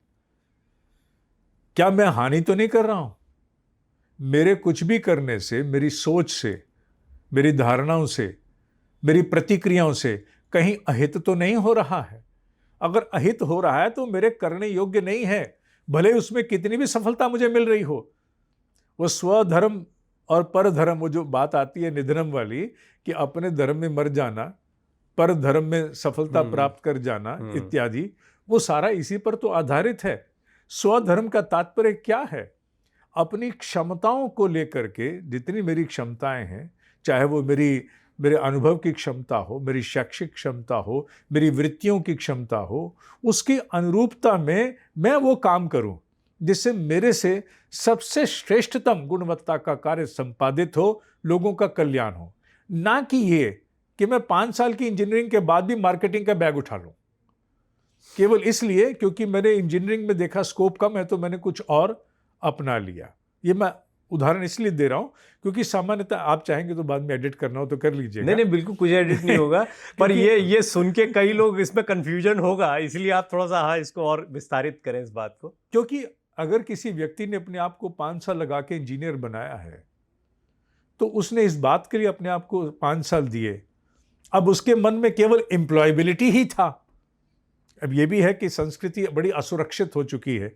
क्या मैं हानि तो नहीं कर रहा हूं? मेरे कुछ भी करने से, मेरी सोच से, मेरी धारणाओं से, मेरी प्रतिक्रियाओं से कहीं अहित तो नहीं हो रहा है? अगर अहित हो रहा है तो मेरे करने योग्य नहीं है, भले उसमें कितनी भी सफलता मुझे मिल रही हो। वो स्वधर्म और परधर्म, वो जो बात आती है निधनम वाली, कि अपने धर्म में मर जाना, पर धर्म में सफलता प्राप्त कर जाना इत्यादि, वो सारा इसी पर तो आधारित है। स्वधर्म का तात्पर्य क्या है? अपनी क्षमताओं को लेकर के जितनी मेरी क्षमताएं हैं, चाहे वो मेरे अनुभव की क्षमता हो, मेरी शैक्षिक क्षमता हो, मेरी वृत्तियों की क्षमता हो, उसकी अनुरूपता में मैं वो काम करूं जिससे मेरे से सबसे श्रेष्ठतम गुणवत्ता का कार्य संपादित हो, लोगों का कल्याण हो। ना कि ये कि मैं 5 साल की इंजीनियरिंग के बाद भी मार्केटिंग का बैग उठा लूं, केवल इसलिए क्योंकि मैंने इंजीनियरिंग में देखा स्कोप कम है तो मैंने कुछ और अपना लिया। ये मैं उदाहरण इसलिए दे रहा हूँ क्योंकि सामान्यतः आप चाहेंगे तो बाद में एडिट करना हो तो कर लीजिएगा। नहीं नहीं, बिल्कुल कुछ एडिट नहीं होगा पर ये सुन के कई लोग इसमें कंफ्यूजन होगा, इसलिए आप थोड़ा सा हाँ इसको और विस्तारित करें इस बात को। क्योंकि अगर किसी व्यक्ति ने अपने आप को 5 साल लगा के इंजीनियर बनाया है तो उसने इस बात के लिए अपने आप को 5 साल दिए, अब उसके मन में केवल एम्प्लॉयबिलिटी ही था। अब ये भी है कि संस्कृति बड़ी असुरक्षित हो चुकी है,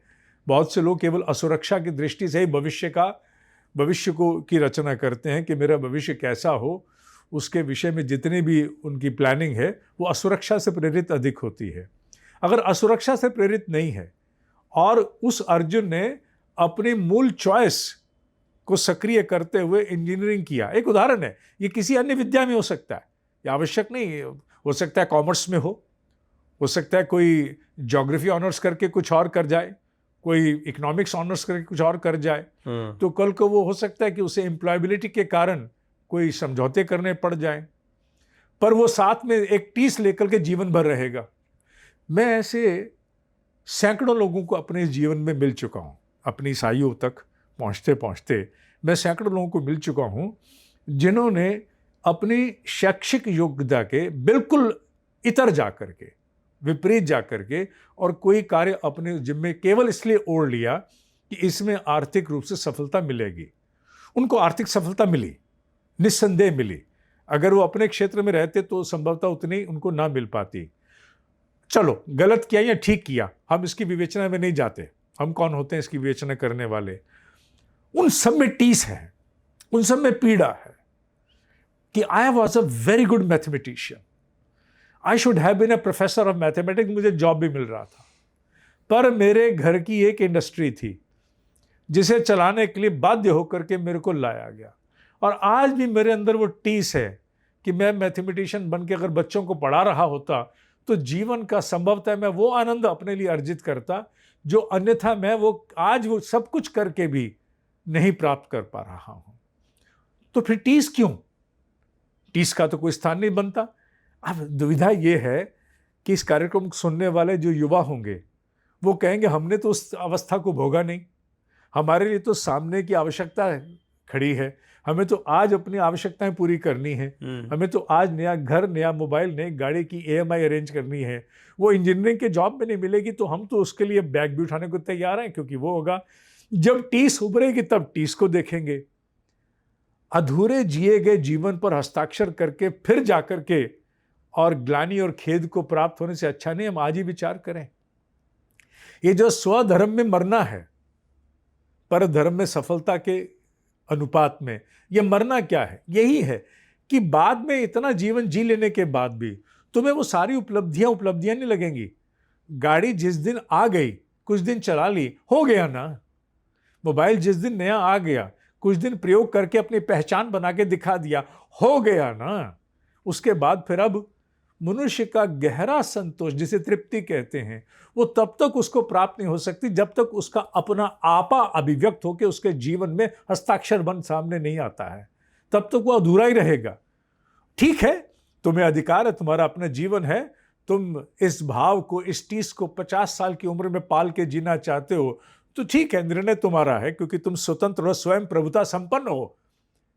बहुत से लोग केवल असुरक्षा की दृष्टि से ही भविष्य को की रचना करते हैं कि मेरा भविष्य कैसा हो, उसके विषय में जितनी भी उनकी प्लानिंग है वो असुरक्षा से प्रेरित अधिक होती है। अगर असुरक्षा से प्रेरित नहीं है और उस अर्जुन ने अपनी मूल चॉइस को सक्रिय करते हुए इंजीनियरिंग किया, एक उदाहरण है, ये किसी अन्य विद्या में हो सकता है, ये आवश्यक नहीं हो सकता है कॉमर्स में हो सकता है कोई ज्योग्राफी ऑनर्स करके कुछ और कर जाए, कोई इकोनॉमिक्स ऑनर्स करके कुछ और कर जाए, तो कल को वो हो सकता है कि उसे एम्प्लॉयबिलिटी के कारण कोई समझौते करने पड़ जाए, पर वो साथ में एक टीस लेकर के जीवन भर रहेगा। मैं ऐसे सैकड़ों लोगों को अपने जीवन में मिल चुका हूँ, अपनी इस आयु तक पहुँचते पहुँचते मैं सैकड़ों लोगों को मिल चुका हूँ जिन्होंने अपनी शैक्षिक योग्यता के बिल्कुल इतर जा करके, विपरीत जा करके और कोई कार्य अपने जिम्मे केवल इसलिए ओढ़ लिया कि इसमें आर्थिक रूप से सफलता मिलेगी। उनको आर्थिक सफलता मिली, निस्संदेह मिली, अगर वो अपने क्षेत्र में रहते तो संभवतः उतनी उनको ना मिल पाती। चलो गलत किया या ठीक किया, हम इसकी विवेचना में नहीं जाते, हम कौन होते हैं इसकी विवेचना करने वाले। उन सब में टीस है, उन सब में पीड़ा है कि I was a very good mathematician, I should have been a professor of mathematics, मुझे जॉब भी मिल रहा था, पर मेरे घर की एक इंडस्ट्री थी जिसे चलाने के लिए बाध्य होकर के मेरे को लाया गया, और आज भी मेरे अंदर वो टीस है कि मैं मैथमेटिशियन बन के अगर बच्चों को पढ़ा रहा होता तो जीवन का संभवतः मैं वो आनंद अपने लिए अर्जित करता जो अन्यथा मैं वो आज वो सब कुछ करके भी नहीं प्राप्त कर पा रहा हूं। तो फिर टीस क्यों? टीस का तो कोई स्थान नहीं बनता। अब दुविधा ये है कि इस कार्यक्रम को सुनने वाले जो युवा होंगे वो कहेंगे हमने तो उस अवस्था को भोगा नहीं, हमारे लिए तो सामने की आवश्यकता खड़ी है, हमें तो आज अपनी आवश्यकताएं पूरी करनी है, हमें तो आज नया घर, नया मोबाइल, नई गाड़ी की EMI अरेंज करनी है। वो इंजीनियरिंग के जॉब में नहीं मिलेगी तो हम तो उसके लिए बैग भी उठाने को तैयार हैं, क्योंकि वो होगा। जब टीस उभरेगी तब टीस को देखेंगे। अधूरे जिए गए जीवन पर हस्ताक्षर करके फिर जाकर के और ग्लानि और खेद को प्राप्त होने से अच्छा नहीं हम आज ही विचार करें। ये जो स्वधर्म में मरना है, पर धर्म में सफलता के अनुपात में ये मरना क्या है? यही है कि बाद में इतना जीवन जी लेने के बाद भी तुम्हें वो सारी उपलब्धियां नहीं लगेंगी। गाड़ी जिस दिन आ गई, कुछ दिन चला ली, हो गया ना। मोबाइल जिस दिन नया आ गया, कुछ दिन प्रयोग करके अपनी पहचान बना के दिखा दिया, हो गया ना। उसके बाद फिर अब मनुष्य का गहरा संतोष, जिसे तृप्ति कहते हैं, वो तब तक उसको प्राप्त नहीं हो सकती जब तक उसका अपना आपा अभिव्यक्त होकर उसके जीवन में हस्ताक्षर बन सामने नहीं आता है, तब तक वो अधूरा ही रहेगा। ठीक है, तुम्हें अधिकार है, तुम्हारा अपना जीवन है, तुम इस भाव को, इस टीस को 50 साल की उम्र में पाल के जीना चाहते हो तो ठीक है, निर्णय तुम्हारा है, क्योंकि तुम स्वतंत्र हो, स्वयं प्रभुता संपन्न हो,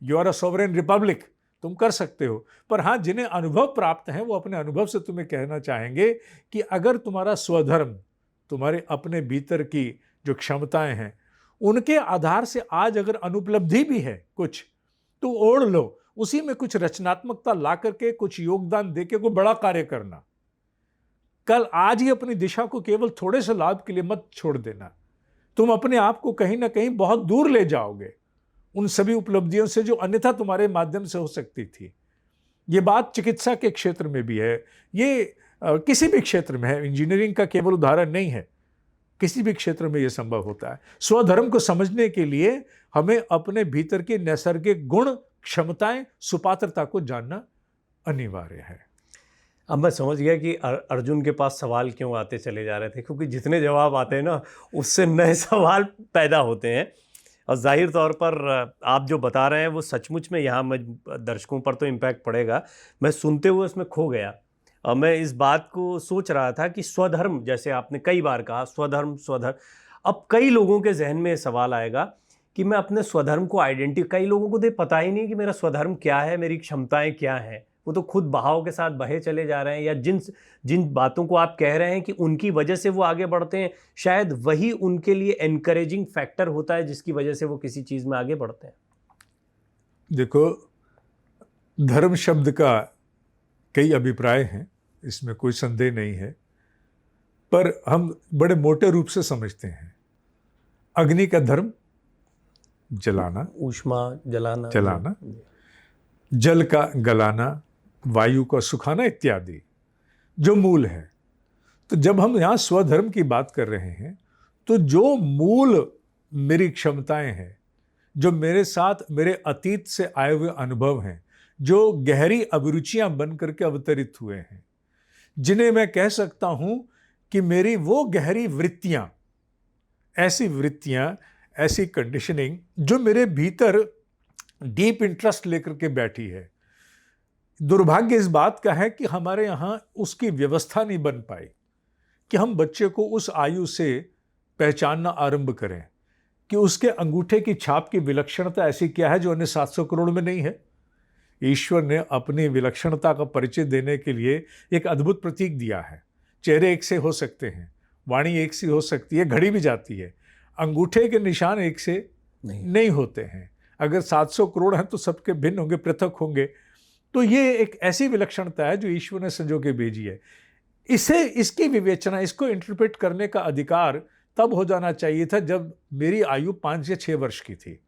you are a sovereign republic, तुम कर सकते हो। पर हाँ, जिन्हें अनुभव प्राप्त है वो अपने अनुभव से तुम्हें कहना चाहेंगे कि अगर तुम्हारा स्वधर्म, तुम्हारे अपने भीतर की जो क्षमताएं हैं, उनके आधार से आज अगर अनुपलब्धि भी है कुछ, तो ओढ़ लो, उसी में कुछ रचनात्मकता ला करके कुछ योगदान देके कोई बड़ा कार्य करना। कल आज ही अपनी दिशा को केवल थोड़े से लाभ के लिए मत छोड़ देना, तुम अपने आप को कहीं ना कहीं बहुत दूर ले जाओगे उन सभी उपलब्धियों से जो अन्यथा तुम्हारे माध्यम से हो सकती थी। ये बात चिकित्सा के क्षेत्र में भी है, ये किसी भी क्षेत्र में है, इंजीनियरिंग का केवल उदाहरण नहीं है, किसी भी क्षेत्र में ये संभव होता है। स्वधर्म को समझने के लिए हमें अपने भीतर की नैसर्गिक गुण, क्षमताएं, सुपात्रता को जानना अनिवार्य है। अब मैं समझ गया कि अर्जुन के पास सवाल क्यों आते चले जा रहे थे, क्योंकि जितने जवाब आते हैं ना उससे नए सवाल पैदा होते हैं। और जाहिर तौर पर आप जो बता रहे हैं वो सचमुच में यहाँ मैं दर्शकों पर तो इम्पैक्ट पड़ेगा। मैं सुनते हुए उसमें खो गया और मैं इस बात को सोच रहा था कि स्वधर्म, जैसे आपने कई बार कहा स्वधर्म स्वधर्म, अब कई लोगों के जहन में सवाल आएगा कि मैं अपने स्वधर्म को कई लोगों को तो पता ही नहीं कि मेरा स्वधर्म क्या है, मेरी क्षमताएं क्या हैं। वो तो खुद बहाव के साथ बहे चले जा रहे हैं, या जिन जिन बातों को आप कह रहे हैं कि उनकी वजह से वो आगे बढ़ते हैं, शायद वही उनके लिए एनकरेजिंग फैक्टर होता है जिसकी वजह से वो किसी चीज़ में आगे बढ़ते हैं। देखो, धर्म शब्द का कई अभिप्राय हैं, इसमें कोई संदेह नहीं है, पर हम बड़े मोटे रूप से समझते हैं। अग्नि का धर्म जलाना, ऊष्मा जलाना, जल का गलाना, वायु का सुखाना इत्यादि जो मूल है। तो जब हम यहाँ स्वधर्म की बात कर रहे हैं, तो जो मूल मेरी क्षमताएं हैं, जो मेरे साथ मेरे अतीत से आए हुए अनुभव हैं, जो गहरी अभिरुचियां बन करके अवतरित हुए हैं, जिन्हें मैं कह सकता हूं कि मेरी वो गहरी वृत्तियां, ऐसी कंडीशनिंग जो मेरे भीतर डीप इंटरेस्ट लेकर के बैठी है। दुर्भाग्य इस बात का है कि हमारे यहाँ उसकी व्यवस्था नहीं बन पाई कि हम बच्चे को उस आयु से पहचानना आरंभ करें कि उसके अंगूठे की छाप की विलक्षणता ऐसी क्या है जो अन्य 700 करोड़ में नहीं है। ईश्वर ने अपनी विलक्षणता का परिचय देने के लिए एक अद्भुत प्रतीक दिया है। चेहरे एक से हो सकते हैं, वाणी एक सी हो सकती है, घड़ी भी जाती है, अंगूठे के निशान एक से नहीं होते हैं। अगर 700 करोड़ हैं तो सबके भिन्न होंगे, पृथक होंगे। तो ये एक ऐसी विलक्षणता है जो ईश्वर ने संजो के भेजी है। इसकी विवेचना, इसको इंटरप्रेट करने का अधिकार तब हो जाना चाहिए था जब मेरी आयु 5 या 6 वर्ष की थी,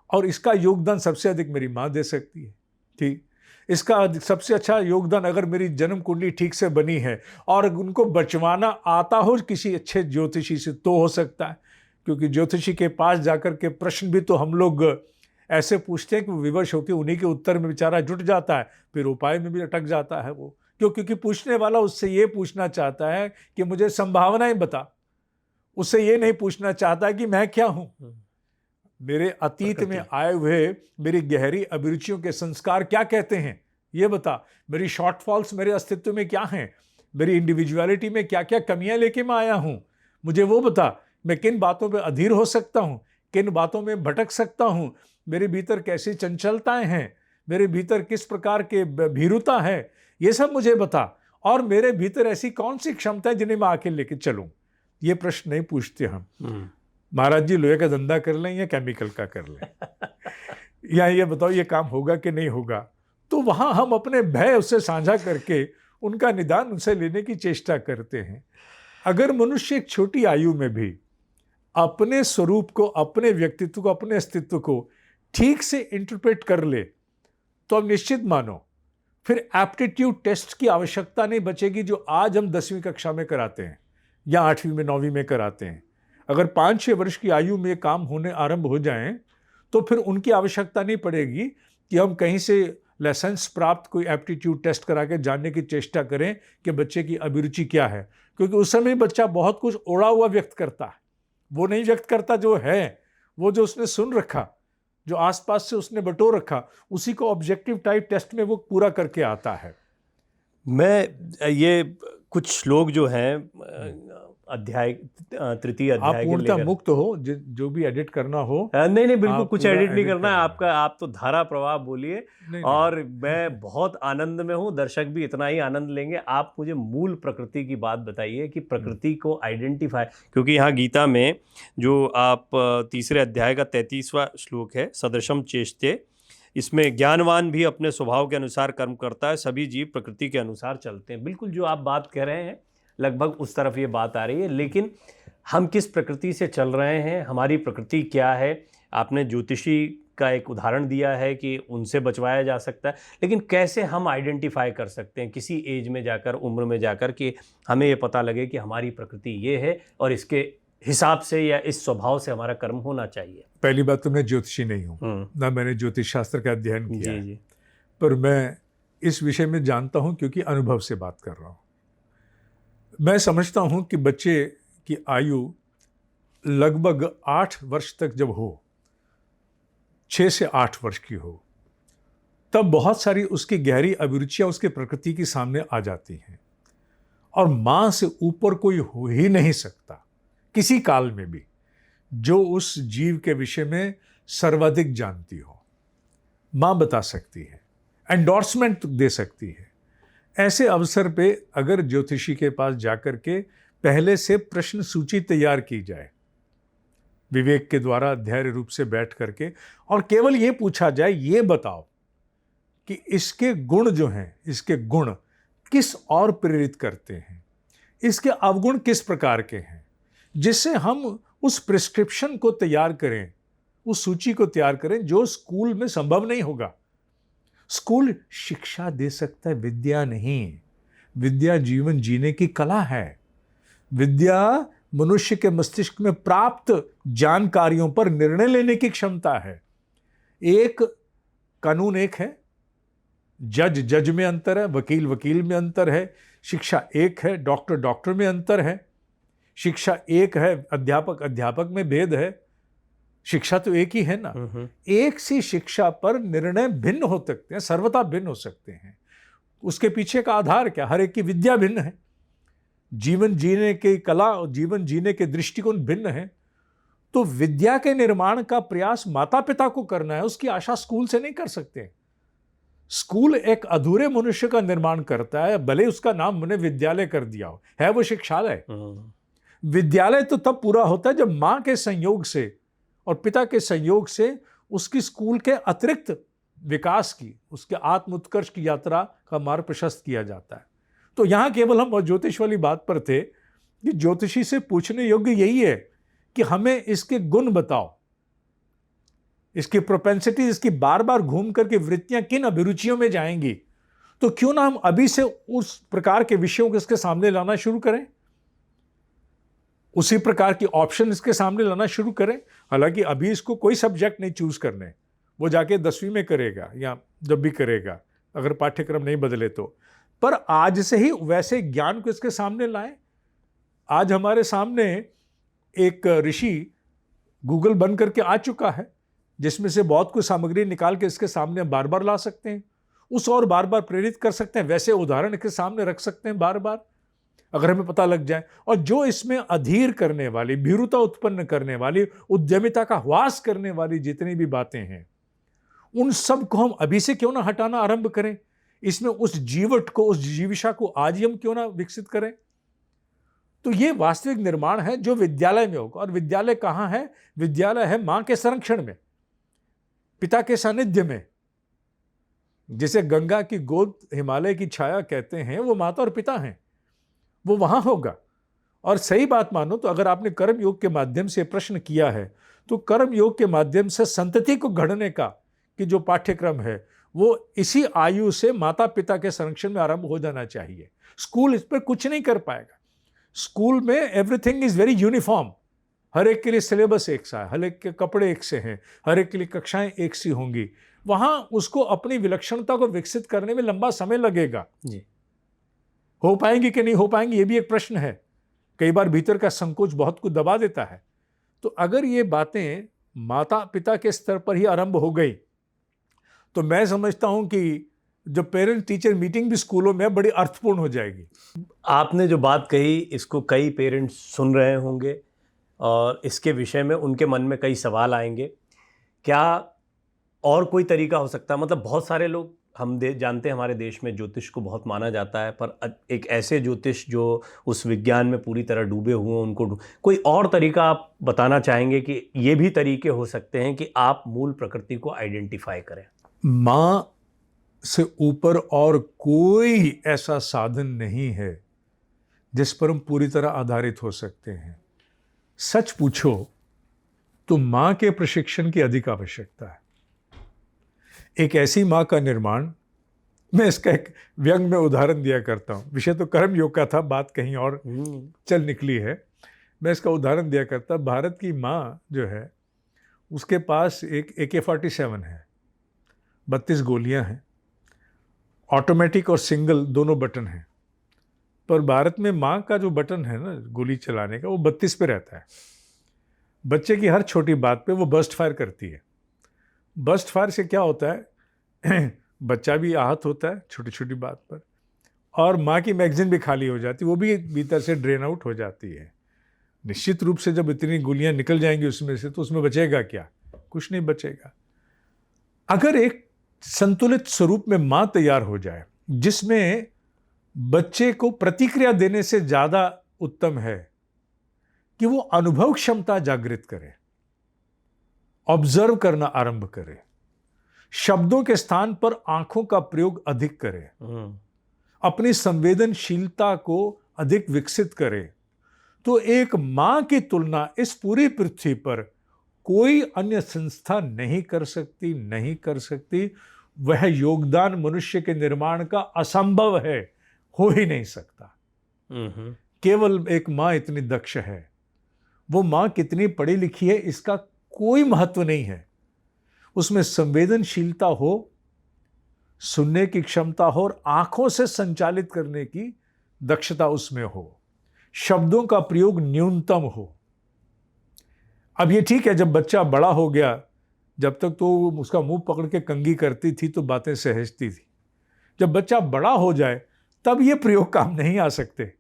और इसका योगदान सबसे अधिक मेरी माँ दे सकती है। ठीक, इसका सबसे अच्छा योगदान अगर मेरी जन्म कुंडली ठीक से बनी है और उनको बचवाना आता हो किसी अच्छे ज्योतिषी से तो हो सकता है, क्योंकि ज्योतिषी के पास जाकर के प्रश्न भी तो हम लोग ऐसे पूछते हैं कि विवश होकर उन्हीं के उत्तर में बेचारा जुट जाता है, फिर उपाय में भी अटक जाता है वो। क्योंकि पूछने वाला उससे ये पूछना चाहता है कि मुझे संभावनाएं बता, उससे ये नहीं पूछना चाहता कि मैं क्या हूं, मेरे अतीत में आए हुए मेरी गहरी अभिरुचियों के संस्कार क्या कहते हैं ये बता, मेरी शॉर्टफॉल्स मेरे अस्तित्व में क्या हैं, मेरी इंडिविजुअलिटी में क्या क्या कमियां लेके मैं आया हूं, मुझे वो बता। मैं किन बातों पे अधीर हो सकता हूं, किन बातों में भटक सकता हूं, मेरे भीतर कैसी चंचलताएं हैं, मेरे भीतर किस प्रकार के भीरुता है, ये सब मुझे बता। और मेरे भीतर ऐसी कौन सी क्षमताएं जिन्हें मैं आके लेके चलूं। ये प्रश्न नहीं पूछते हम। महाराज जी लोहे का धंधा कर लें या केमिकल का कर लें, या ये बताओ ये काम होगा कि नहीं होगा। तो वहां हम अपने भय उससे साझा करके उनका निदान उनसे लेने की चेष्टा करते हैं। अगर मनुष्य एक छोटी आयु में भी अपने स्वरूप को, अपने व्यक्तित्व को, अपने अस्तित्व को ठीक से इंटरप्रेट कर ले, तो अब निश्चित मानो फिर एप्टीट्यूड टेस्ट की आवश्यकता नहीं बचेगी जो आज हम 10वीं कक्षा में कराते हैं या 8वीं में 9वीं में कराते हैं। अगर 5-6 वर्ष की आयु में काम होने आरंभ हो जाएं तो फिर उनकी आवश्यकता नहीं पड़ेगी कि हम कहीं से लाइसेंस प्राप्त कोई एप्टीट्यूड टेस्ट करा के जानने की चेष्टा करें कि बच्चे की अभिरुचि क्या है, क्योंकि उस समय बच्चा बहुत कुछ ओढ़ा हुआ व्यक्त करता है। वो नहीं व्यक्त करता जो है, वो जो उसने सुन रखा, जो आसपास से उसने बटोर रखा, उसी को ऑब्जेक्टिव टाइप टेस्ट में वो पूरा करके आता है। मैं ये कुछ लोग जो हैं तृतीय अध्याय के पूर्णतः मुक्त हो, जो भी एडिट करना हो। नहीं बिल्कुल कुछ एडिट नहीं करना है आपका, आप तो धारा प्रवाह बोलिए। और मैं बहुत आनंद में हूँ, दर्शक भी इतना ही आनंद लेंगे। आप मुझे मूल प्रकृति की बात बताइए कि प्रकृति को आइडेंटिफाई, क्योंकि यहाँ गीता में जो आप 3 अध्याय का 33वां श्लोक है, सदृशम चेष्टे, इसमें ज्ञानवान भी अपने स्वभाव के अनुसार कर्म करता है, सभी जीव प्रकृति के अनुसार चलते हैं। बिल्कुल जो आप बात कह रहे हैं लगभग उस तरफ ये बात आ रही है। लेकिन हम किस प्रकृति से चल रहे हैं, हमारी प्रकृति क्या है? आपने ज्योतिषी का एक उदाहरण दिया है कि उनसे बचवाया जा सकता है, लेकिन कैसे हम आइडेंटिफाई कर सकते हैं किसी एज में जाकर, उम्र में जाकर, कि हमें ये पता लगे कि हमारी प्रकृति ये है और इसके हिसाब से या इस स्वभाव से हमारा कर्म होना चाहिए? पहली बात तो मैं ज्योतिषी नहीं हूँ, ना मैंने ज्योतिष शास्त्र का अध्ययन किया है, पर मैं इस विषय में जानता हूँ क्योंकि अनुभव से बात कर रहा हूँ। मैं समझता हूँ कि बच्चे की आयु लगभग 8 वर्ष तक जब हो, 6 से 8 वर्ष की हो, तब बहुत सारी उसकी गहरी अभिरुचियाँ उसके प्रकृति के सामने आ जाती हैं। और माँ से ऊपर कोई हो ही नहीं सकता किसी काल में भी, जो उस जीव के विषय में सर्वाधिक जानती हो। माँ बता सकती है, एंडोर्समेंट दे सकती है। ऐसे अवसर पे अगर ज्योतिषी के पास जाकर के पहले से प्रश्न सूची तैयार की जाए, विवेक के द्वारा धैर्य रूप से बैठ करके, और केवल ये पूछा जाए, ये बताओ कि इसके गुण जो हैं, इसके गुण किस और प्रेरित करते हैं, इसके अवगुण किस प्रकार के हैं, जिससे हम उस प्रिस्क्रिप्शन को तैयार करें, उस सूची को तैयार करें जो स्कूल में संभव नहीं होगा। स्कूल शिक्षा दे सकता है, विद्या नहीं। विद्या जीवन जीने की कला है। विद्या मनुष्य के मस्तिष्क में प्राप्त जानकारियों पर निर्णय लेने की क्षमता है। एक कानून एक है, जज में अंतर है, वकील में अंतर है, शिक्षा एक है, डॉक्टर में अंतर है, शिक्षा एक है, अध्यापक में भेद है। शिक्षा तो एक ही है ना। एक सी शिक्षा पर निर्णय भिन्न हो सकते हैं, सर्वथा भिन्न हो सकते हैं। उसके पीछे का आधार क्या? हर एक की विद्या भिन्न है, जीवन जीने की कला और जीवन जीने के दृष्टिकोण भिन्न है। तो विद्या के निर्माण का प्रयास माता पिता को करना है, उसकी आशा स्कूल से नहीं कर सकते। स्कूल एक अधूरे मनुष्य का निर्माण करता है, भले उसका हमने हमने विद्यालय कर दिया हो, है वो शिक्षालय। विद्यालय तो तब पूरा होता है जब मां के संयोग से और पिता के संयोग से उसकी स्कूल के अतिरिक्त विकास की, उसके आत्म उत्कर्ष की यात्रा का मार्ग प्रशस्त किया जाता है। तो यहां केवल हम ज्योतिष वाली बात पर थे कि ज्योतिषी से पूछने योग्य यही है कि हमें इसके गुण बताओ, इसकी प्रोपेंसिटी, इसकी बार बार घूम करके वृत्तियां किन अभिरुचियों में जाएंगी। तो क्यों ना हम अभी से उस प्रकार के विषयों को इसके सामने लाना शुरू करें, उसी प्रकार की ऑप्शन इसके सामने लाना शुरू करें। हालांकि अभी इसको कोई सब्जेक्ट नहीं चूज करने, वो जाके 10वीं में करेगा या जब भी करेगा, अगर पाठ्यक्रम नहीं बदले तो। पर आज से ही वैसे ज्ञान को इसके सामने लाएं। आज हमारे सामने एक ऋषि गूगल बन करके आ चुका है, जिसमें से बहुत कुछ सामग्री निकाल के इसके सामने बार बार ला सकते हैं, उस और बार बार प्रेरित कर सकते हैं, वैसे उदाहरण इसके सामने रख सकते हैं बार बार, अगर हमें पता लग जाए। और जो इसमें अधीर करने वाली, भीरुता उत्पन्न करने वाली, उद्यमिता का ह्रास करने वाली जितनी भी बातें हैं, उन सब को हम अभी से क्यों ना हटाना आरंभ करें। इसमें उस जीवट को, उस जीविशा को आज ही हम क्यों ना विकसित करें। तो ये वास्तविक निर्माण है जो विद्यालय में होगा। और विद्यालय कहाँ है? विद्यालय है मां के संरक्षण में, पिता के सानिध्य में। जिसे गंगा की गोद, हिमालय की छाया कहते हैं, वो माता और पिता हैं, वो वहां होगा। और सही बात मानो तो अगर आपने कर्म योग के माध्यम से प्रश्न किया है, तो कर्म योग के माध्यम से संतति को गढ़ने का कि जो पाठ्यक्रम है वो इसी आयु से माता पिता के संरक्षण में आरंभ हो जाना चाहिए। स्कूल इस पर कुछ नहीं कर पाएगा। स्कूल में एवरीथिंग इज वेरी यूनिफॉर्म, हर एक के लिए सिलेबस एक सा है, हर एक के कपड़े एक से हैं, हर एक के लिए कक्षाएं एक सी होंगी। वहां उसको अपनी विलक्षणता को विकसित करने में लंबा समय लगेगा जी। हो पाएंगे कि नहीं हो पाएंगे, ये भी एक प्रश्न है। कई बार भीतर का संकोच बहुत कुछ दबा देता है। तो अगर ये बातें माता पिता के स्तर पर ही आरंभ हो गई, तो मैं समझता हूं कि जो पेरेंट टीचर मीटिंग भी स्कूलों में बड़ी अर्थपूर्ण हो जाएगी। आपने जो बात कही, इसको कई पेरेंट्स सुन रहे होंगे और इसके विषय में उनके मन में कई सवाल आएंगे। क्या और कोई तरीका हो सकता है? मतलब बहुत सारे लोग हम जानते हैं, हमारे देश में ज्योतिष को बहुत माना जाता है, पर एक ऐसे ज्योतिष जो उस विज्ञान में पूरी तरह डूबे हुए हैं, उनको कोई और तरीका आप बताना चाहेंगे कि ये भी तरीके हो सकते हैं कि आप मूल प्रकृति को आइडेंटिफाई करें? मां से ऊपर और कोई ऐसा साधन नहीं है जिस पर हम पूरी तरह आधारित हो सकते हैं। सच पूछो तो मां के प्रशिक्षण की अधिक आवश्यकता है। एक ऐसी मां का निर्माण, मैं इसका एक व्यंग में उदाहरण दिया करता हूं। विषय तो कर्म योग का था, बात कहीं और चल निकली है। मैं इसका उदाहरण दिया करता, भारत की मां जो है उसके पास एक AK-47 है, 32 गोलियां हैं, ऑटोमेटिक और सिंगल दोनों बटन हैं। पर भारत में मां का जो बटन है ना गोली चलाने का, वो 32 पे रहता है। बच्चे की हर छोटी बात पे वो बर्स्ट फायर करती है। बर्स्ट फायर से क्या होता है बच्चा भी आहत होता है छोटी छोटी बात पर, और माँ की मैगजीन भी खाली हो जाती है, वो भी भीतर से ड्रेन आउट हो जाती है। निश्चित रूप से जब इतनी गोलियां निकल जाएंगी उसमें से, तो उसमें बचेगा क्या? कुछ नहीं बचेगा। अगर एक संतुलित स्वरूप में मां तैयार हो जाए, जिसमें बच्चे को प्रतिक्रिया देने से ज्यादा उत्तम है कि वो अनुभव क्षमता जागृत करे, ऑब्जर्व करना आरंभ करे, शब्दों के स्थान पर आंखों का प्रयोग अधिक करे, अपनी संवेदनशीलता को अधिक विकसित करे, तो एक मां की तुलना इस पूरी पृथ्वी पर कोई अन्य संस्था नहीं कर सकती। वह योगदान मनुष्य के निर्माण का असंभव है, हो ही नहीं सकता। केवल एक मां इतनी दक्ष है। वो मां कितनी पढ़ी लिखी है इसका कोई महत्व नहीं है। उसमें संवेदनशीलता हो, सुनने की क्षमता हो और आंखों से संचालित करने की दक्षता उसमें हो, शब्दों का प्रयोग न्यूनतम हो। अब ये ठीक है, जब बच्चा बड़ा हो गया, जब तक तो उसका मुंह पकड़ के कंघी करती थी तो बातें सहजती थी। जब बच्चा बड़ा हो जाए तब ये प्रयोग काम नहीं आ सकते।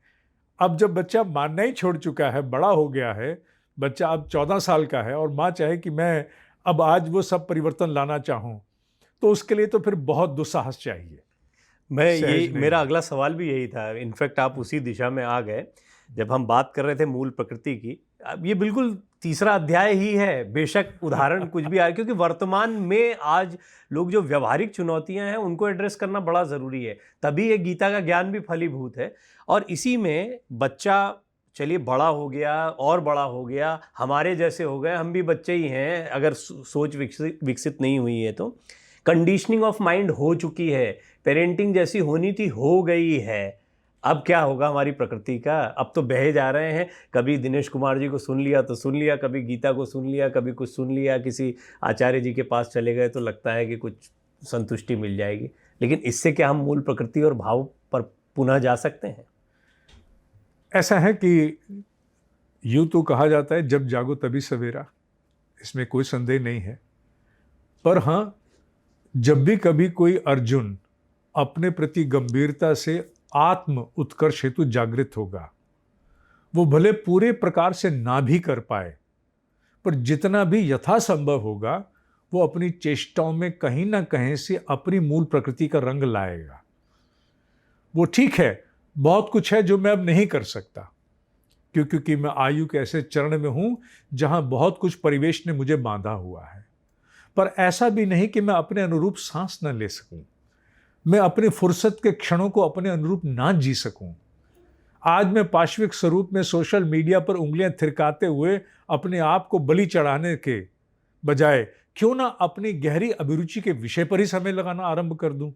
अब जब बच्चा मानना ही छोड़ चुका है, बड़ा हो गया है, बच्चा अब 14 साल का है और माँ चाहे कि मैं अब आज वो सब परिवर्तन लाना चाहूँ, तो उसके लिए तो फिर बहुत दुस्साहस चाहिए। मेरा अगला सवाल भी यही था। इनफैक्ट आप उसी दिशा में आ गए जब हम बात कर रहे थे मूल प्रकृति की। अब ये बिल्कुल तीसरा अध्याय ही है, बेशक उदाहरण कुछ भी आए, क्योंकि वर्तमान में आज लोग जो व्यवहारिक चुनौतियां हैं उनको एड्रेस करना बड़ा ज़रूरी है। तभी ये गीता का ज्ञान भी फलीभूत है। और इसी में बच्चा चलिए बड़ा हो गया और बड़ा हो गया, हमारे जैसे हो गए, हम भी बच्चे ही हैं अगर सोच विकसित नहीं हुई है तो। कंडीशनिंग ऑफ माइंड हो चुकी है, पेरेंटिंग जैसी होनी थी हो गई है। अब क्या होगा हमारी प्रकृति का? अब तो बहे जा रहे हैं। कभी दिनेश कुमार जी को सुन लिया तो सुन लिया, कभी गीता को सुन लिया, कभी कुछ सुन लिया, किसी आचार्य जी के पास चले गए तो लगता है कि कुछ संतुष्टि मिल जाएगी। लेकिन इससे क्या हम मूल प्रकृति और भाव पर पुनः जा सकते हैं? ऐसा है कि यूं तो कहा जाता है जब जागो तभी सवेरा, इसमें कोई संदेह नहीं है। पर हाँ, जब भी कभी कोई अर्जुन अपने प्रति गंभीरता से आत्म उत्कर्ष हेतु जागृत होगा, वो भले पूरे प्रकार से ना भी कर पाए, पर जितना भी यथासंभव होगा वो अपनी चेष्टाओं में कहीं ना कहीं से अपनी मूल प्रकृति का रंग लाएगा। वो ठीक है, बहुत कुछ है जो मैं अब नहीं कर सकता, क्योंकि मैं आयु के ऐसे चरण में हूं जहां बहुत कुछ परिवेश ने मुझे बांधा हुआ है। पर ऐसा भी नहीं कि मैं अपने अनुरूप सांस न ले सकूं, मैं अपनी फुर्सत के क्षणों को अपने अनुरूप ना जी सकूं। आज मैं पाश्विक स्वरूप में सोशल मीडिया पर उंगलियां थिरकाते हुए अपने आप को बलि चढ़ाने के बजाय क्यों ना अपनी गहरी अभिरुचि के विषय पर ही समय लगाना आरंभ कर दूं।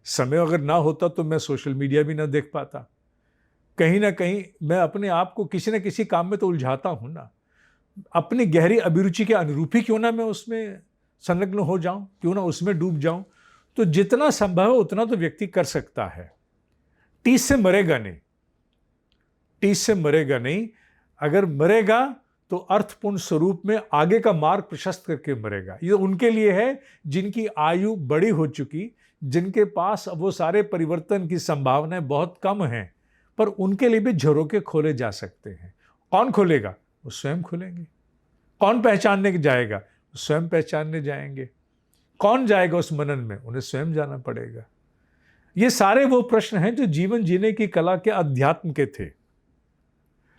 समय अगर ना होता तो मैं सोशल मीडिया भी ना देख पाता। कहीं ना कहीं मैं अपने आप को किसी न किसी काम में तो उलझाता हूं ना। अपनी गहरी अभिरुचि के अनुरूप ही क्यों ना मैं उसमें संलग्न हो जाऊं, क्यों ना उसमें डूब जाऊं। तो जितना संभव है उतना तो व्यक्ति कर सकता है। टीस से मरेगा नहीं, टीस से मरेगा नहीं। अगर मरेगा तो अर्थपूर्ण स्वरूप में आगे का मार्ग प्रशस्त करके मरेगा। ये उनके लिए है जिनकी आयु बड़ी हो चुकी, जिनके पास वो सारे परिवर्तन की संभावनाएं बहुत कम हैं, पर उनके लिए भी झरोके खोले जा सकते हैं। कौन खोलेगा? वो स्वयं खोलेंगे। कौन पहचानने जाएगा? वो स्वयं पहचानने जाएंगे। कौन जाएगा उस मनन में? उन्हें स्वयं जाना पड़ेगा। ये सारे वो प्रश्न हैं जो जीवन जीने की कला के अध्यात्म के थे,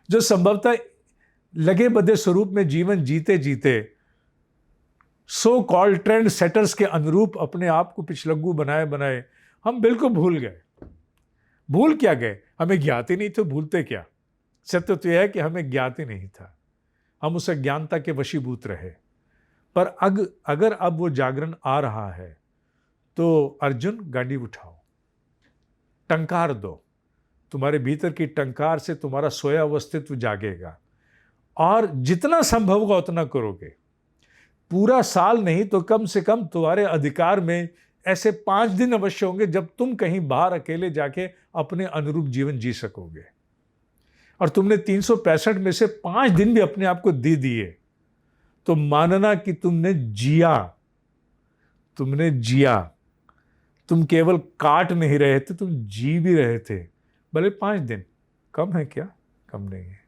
जो संभवतः लगे बधे स्वरूप में जीवन जीते जीते सो कॉल्ड ट्रेंड सेटर्स के अनुरूप अपने आप को पिछलग्गू बनाए बनाए हम बिल्कुल भूल गए। भूल क्या गए? हमें ज्ञात ही नहीं तो भूलते क्या। सत्य तो यह है कि हमें ज्ञात ही नहीं था, हम उस अज्ञानता के वशीभूत रहे। पर अगर अब वो जागरण आ रहा है तो अर्जुन गाड़ी उठाओ, टंकार दो। तुम्हारे भीतर की टंकार से तुम्हारा सोया हुआ अस्तित्व जागेगा और जितना संभव होगा उतना करोगे। पूरा साल नहीं तो कम से कम तुम्हारे अधिकार में ऐसे 5 दिन अवश्य होंगे जब तुम कहीं बाहर अकेले जाके अपने अनुरूप जीवन जी सकोगे। और तुमने 365 में से 5 दिन भी अपने आप को दे दिए तो मानना कि तुमने जिया। तुम केवल काट नहीं रहे थे, तुम जी भी रहे थे। भले 5 दिन, कम है क्या? कम नहीं है।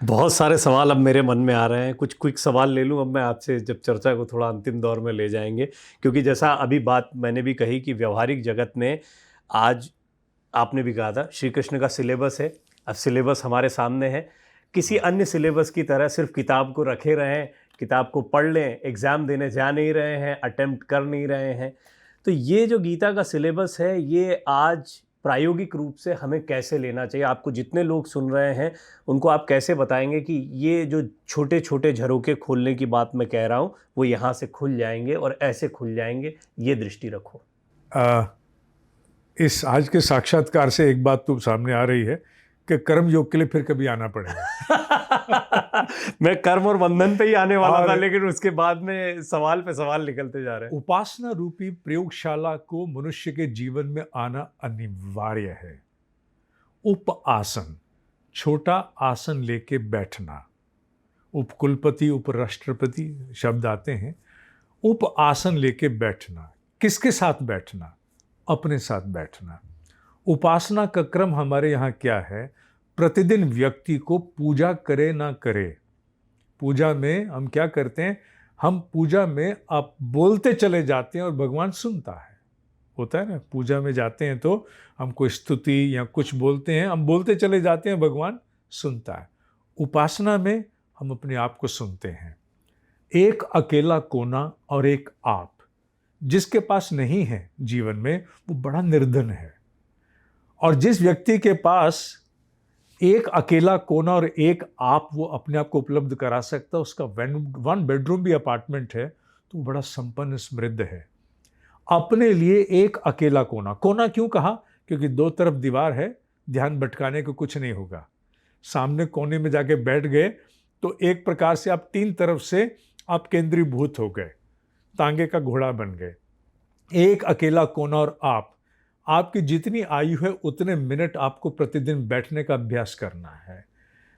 बहुत सारे सवाल अब मेरे मन में आ रहे हैं, कुछ क्विक सवाल ले लूं अब मैं आपसे, जब चर्चा को थोड़ा अंतिम दौर में ले जाएंगे। क्योंकि जैसा अभी बात मैंने भी कही कि व्यवहारिक जगत में आज आपने भी कहा था श्री कृष्ण का सिलेबस है, अब सिलेबस हमारे सामने है। किसी अन्य सिलेबस की तरह सिर्फ किताब को रखे रहें, किताब को पढ़ लें, एग्ज़ाम देने जा नहीं रहे हैं, अटेम्प्ट कर नहीं रहे हैं। तो ये जो गीता का सिलेबस है, ये आज प्रायोगिक रूप से हमें कैसे लेना चाहिए? आपको जितने लोग सुन रहे हैं उनको आप कैसे बताएंगे कि ये जो छोटे छोटे झरोखे खोलने की बात मैं कह रहा हूँ वो यहाँ से खुल जाएंगे और ऐसे खुल जाएंगे, ये दृष्टि रखो। इस आज के साक्षात्कार से एक बात तो सामने आ रही है कि कर्म योग के लिए फिर कभी आना पड़ेगा। मैं कर्म और बंधन पे ही आने वाला था, लेकिन उसके बाद में सवाल पे सवाल निकलते जा रहे हैं। उपासना रूपी प्रयोगशाला को मनुष्य के जीवन में आना अनिवार्य है। उपआसन, छोटा आसन लेके बैठना, उपकुलपति उपराष्ट्रपति शब्द आते हैं। उपआसन लेके बैठना, किसके साथ बैठना? अपने साथ बैठना। उपासना का क्रम हमारे यहाँ क्या है? प्रतिदिन व्यक्ति को पूजा करे ना करे, पूजा में हम क्या करते हैं? हम पूजा में आप बोलते चले जाते हैं और भगवान सुनता है। होता है ना, पूजा में जाते हैं तो हम कोई स्तुति या कुछ बोलते हैं, हम बोलते चले जाते हैं, भगवान सुनता है। उपासना में हम अपने आप को सुनते हैं। एक अकेला कोना और एक आप, जिसके पास नहीं है जीवन में वो बड़ा निर्धन है। और जिस व्यक्ति के पास एक अकेला कोना और एक आप वो अपने आप को उपलब्ध करा सकता है, उसका 1 बेडरूम भी अपार्टमेंट है, तो बड़ा संपन्न समृद्ध है। अपने लिए एक अकेला कोना, कोना क्यों कहा? क्योंकि 2 तरफ दीवार है, ध्यान भटकाने को कुछ नहीं होगा। सामने कोने में जाके बैठ गए तो एक प्रकार से आप 3 तरफ से आप केंद्रीभूत हो गए, तांगे का घोड़ा बन गए। एक अकेला कोना और आप, आपकी जितनी आयु है उतने मिनट आपको प्रतिदिन बैठने का अभ्यास करना है।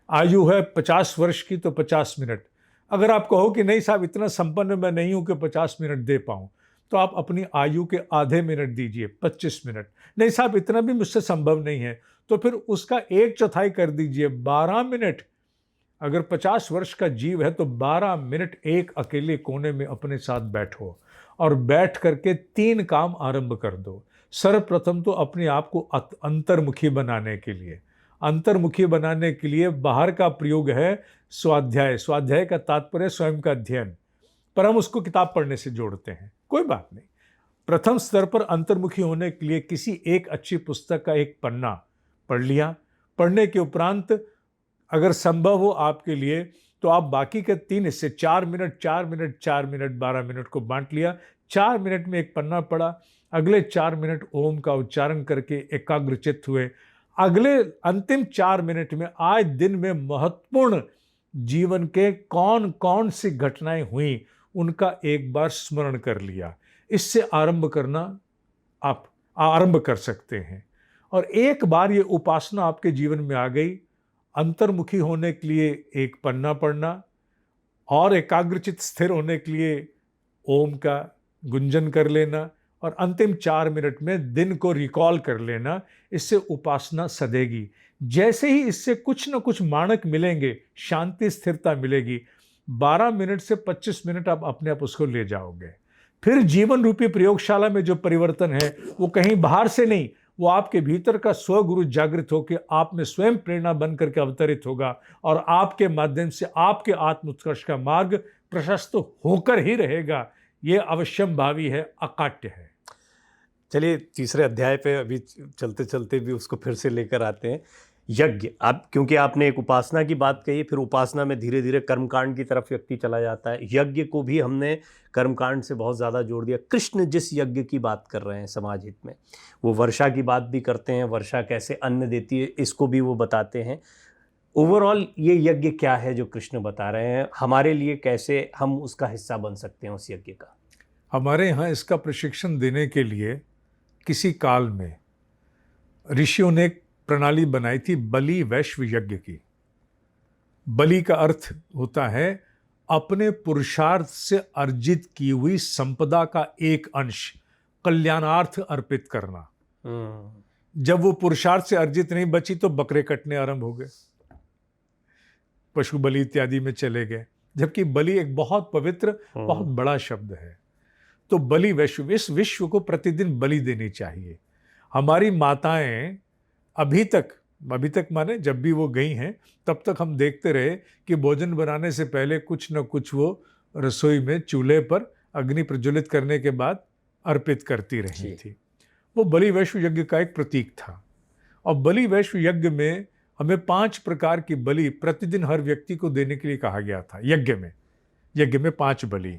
आयु है 50 वर्ष की तो 50 मिनट। अगर आप कहो कि नहीं साहब इतना संपन्न मैं नहीं हूं कि 50 मिनट दे पाऊं, तो आप अपनी आयु के आधे मिनट दीजिए, 25 मिनट। नहीं साहब इतना भी मुझसे संभव नहीं है, तो फिर उसका 1/4 कर दीजिए, 12 मिनट। अगर 50 वर्ष का जीव है तो 12 मिनट एक अकेले कोने में अपने साथ बैठो और बैठ करके 3 काम आरंभ कर दो। सर्वप्रथम तो अपने आप को अंतर्मुखी बनाने के लिए, अंतर्मुखी बनाने के लिए बाहर का प्रयोग है स्वाध्याय। स्वाध्याय का तात्पर्य स्वयं का अध्ययन, पर हम उसको किताब पढ़ने से जोड़ते हैं, कोई बात नहीं। प्रथम स्तर पर अंतर्मुखी होने के लिए किसी एक अच्छी पुस्तक का एक पन्ना पढ़ लिया। पढ़ने के उपरांत अगर संभव हो आपके लिए तो आप बाकी के 3 हिस्से 4 मिनट 4 मिनट 4 मिनट 12 मिनट को बांट लिया। 4 मिनट में एक पन्ना पढ़ा, अगले 4 मिनट ओम का उच्चारण करके एकाग्रचित्त हुए। अगले अंतिम 4 मिनट में आज दिन में महत्वपूर्ण जीवन के कौन कौन सी घटनाएं हुई उनका एक बार स्मरण कर लिया। इससे आरंभ करना आप आरंभ कर सकते हैं। और एक बार ये उपासना आपके जीवन में आ गई, अंतर्मुखी होने के लिए एक पन्ना पढ़ना और एकाग्रचित्त स्थिर होने के लिए ओम का गुंजन कर लेना और अंतिम 4 मिनट में दिन को रिकॉल कर लेना, इससे उपासना सदेगी। जैसे ही इससे कुछ न कुछ मानक मिलेंगे, शांति स्थिरता मिलेगी, 12 मिनट से 25 मिनट आप अपने आप उसको ले जाओगे। फिर जीवन रूपी प्रयोगशाला में जो परिवर्तन है वो कहीं बाहर से नहीं, वो आपके भीतर का स्वगुरु जागृत होकर आप में स्वयं प्रेरणा बन करके अवतरित होगा और आपके माध्यम से आपके आत्म उत्कर्ष का मार्ग प्रशस्त होकर ही रहेगा। ये अवश्यम भावी है, अकाट्य है। चलिए तीसरे अध्याय पे अभी चलते चलते भी उसको फिर से लेकर आते हैं। यज्ञ, आप क्योंकि आपने एक उपासना की बात कही, फिर उपासना में धीरे धीरे कर्मकांड की तरफ व्यक्ति चला जाता है। यज्ञ को भी हमने कर्मकांड से बहुत ज़्यादा जोड़ दिया। कृष्ण जिस यज्ञ की बात कर रहे हैं समाज हित में, वो वर्षा की बात भी करते हैं, वर्षा कैसे अन्न देती है इसको भी वो बताते हैं। ओवरऑल ये यज्ञ क्या है जो कृष्ण बता रहे हैं, हमारे लिए कैसे हम उसका हिस्सा बन सकते हैं उस यज्ञ का? हमारे यहाँ इसका प्रशिक्षण देने के लिए किसी काल में ऋषियों ने एक प्रणाली बनाई थी बलि वैश्व यज्ञ की। बलि का अर्थ होता है अपने पुरुषार्थ से अर्जित की हुई संपदा का एक अंश कल्याणार्थ अर्पित करना। जब वो पुरुषार्थ से अर्जित नहीं बची तो बकरे कटने आरंभ हो गए। पशु बलि इत्यादि में चले गए, जबकि बलि एक बहुत पवित्र, बहुत बड़ा शब्द है। तो बलि वैश्व, इस विश्व को प्रतिदिन बलि देनी चाहिए। हमारी माताएं अभी तक माने जब भी वो गई हैं तब तक हम देखते रहे कि भोजन बनाने से पहले कुछ न कुछ वो रसोई में चूल्हे पर अग्नि प्रज्वलित करने के बाद अर्पित करती रही थी। वो बलि वैश्व यज्ञ का एक प्रतीक था। और बलि वैश्व यज्ञ में हमें 5 प्रकार की बलि प्रतिदिन हर व्यक्ति को देने के लिए कहा गया था। यज्ञ में 5 बलि।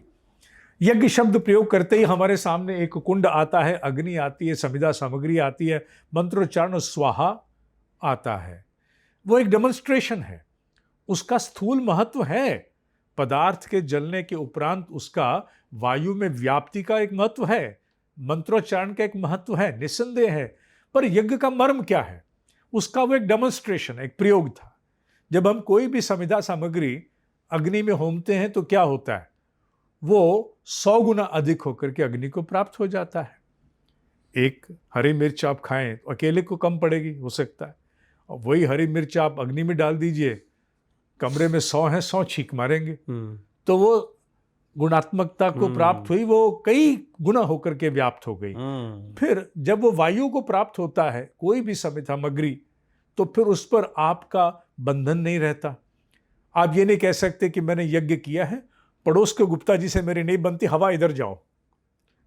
यज्ञ शब्द प्रयोग करते ही हमारे सामने एक कुंड आता है, अग्नि आती है, समिधा सामग्री आती है, मंत्रोच्चारण स्वाहा आता है। वो एक डेमोन्स्ट्रेशन है। उसका स्थूल महत्व है। पदार्थ के जलने के उपरांत उसका वायु में व्याप्ति का एक महत्व है, मंत्रोच्चारण का एक महत्व है, निस्संदेह है। पर यज्ञ का मर्म क्या है? उसका वो एक डेमोन्स्ट्रेशन, एक प्रयोग था। जब हम कोई भी समिधा सामग्री अग्नि में होमते हैं तो क्या होता है? वो 100 गुना अधिक होकर के अग्नि को प्राप्त हो जाता है। एक हरी मिर्च आप खाएं तो अकेले को कम पड़ेगी, हो सकता है, और वही हरी मिर्च आप अग्नि में डाल दीजिए, कमरे में 100 हैं, 100 छींक मारेंगे। तो वो गुणात्मकता को प्राप्त हुई, वो कई गुना होकर के व्याप्त हो गई। फिर जब वो वायु को प्राप्त होता है कोई भी सामग्री, तो फिर उस पर आपका बंधन नहीं रहता। आप ये नहीं कह सकते कि मैंने यज्ञ किया है, पड़ोस के गुप्ता जी से मेरी नहीं बनती, हवा इधर जाओ,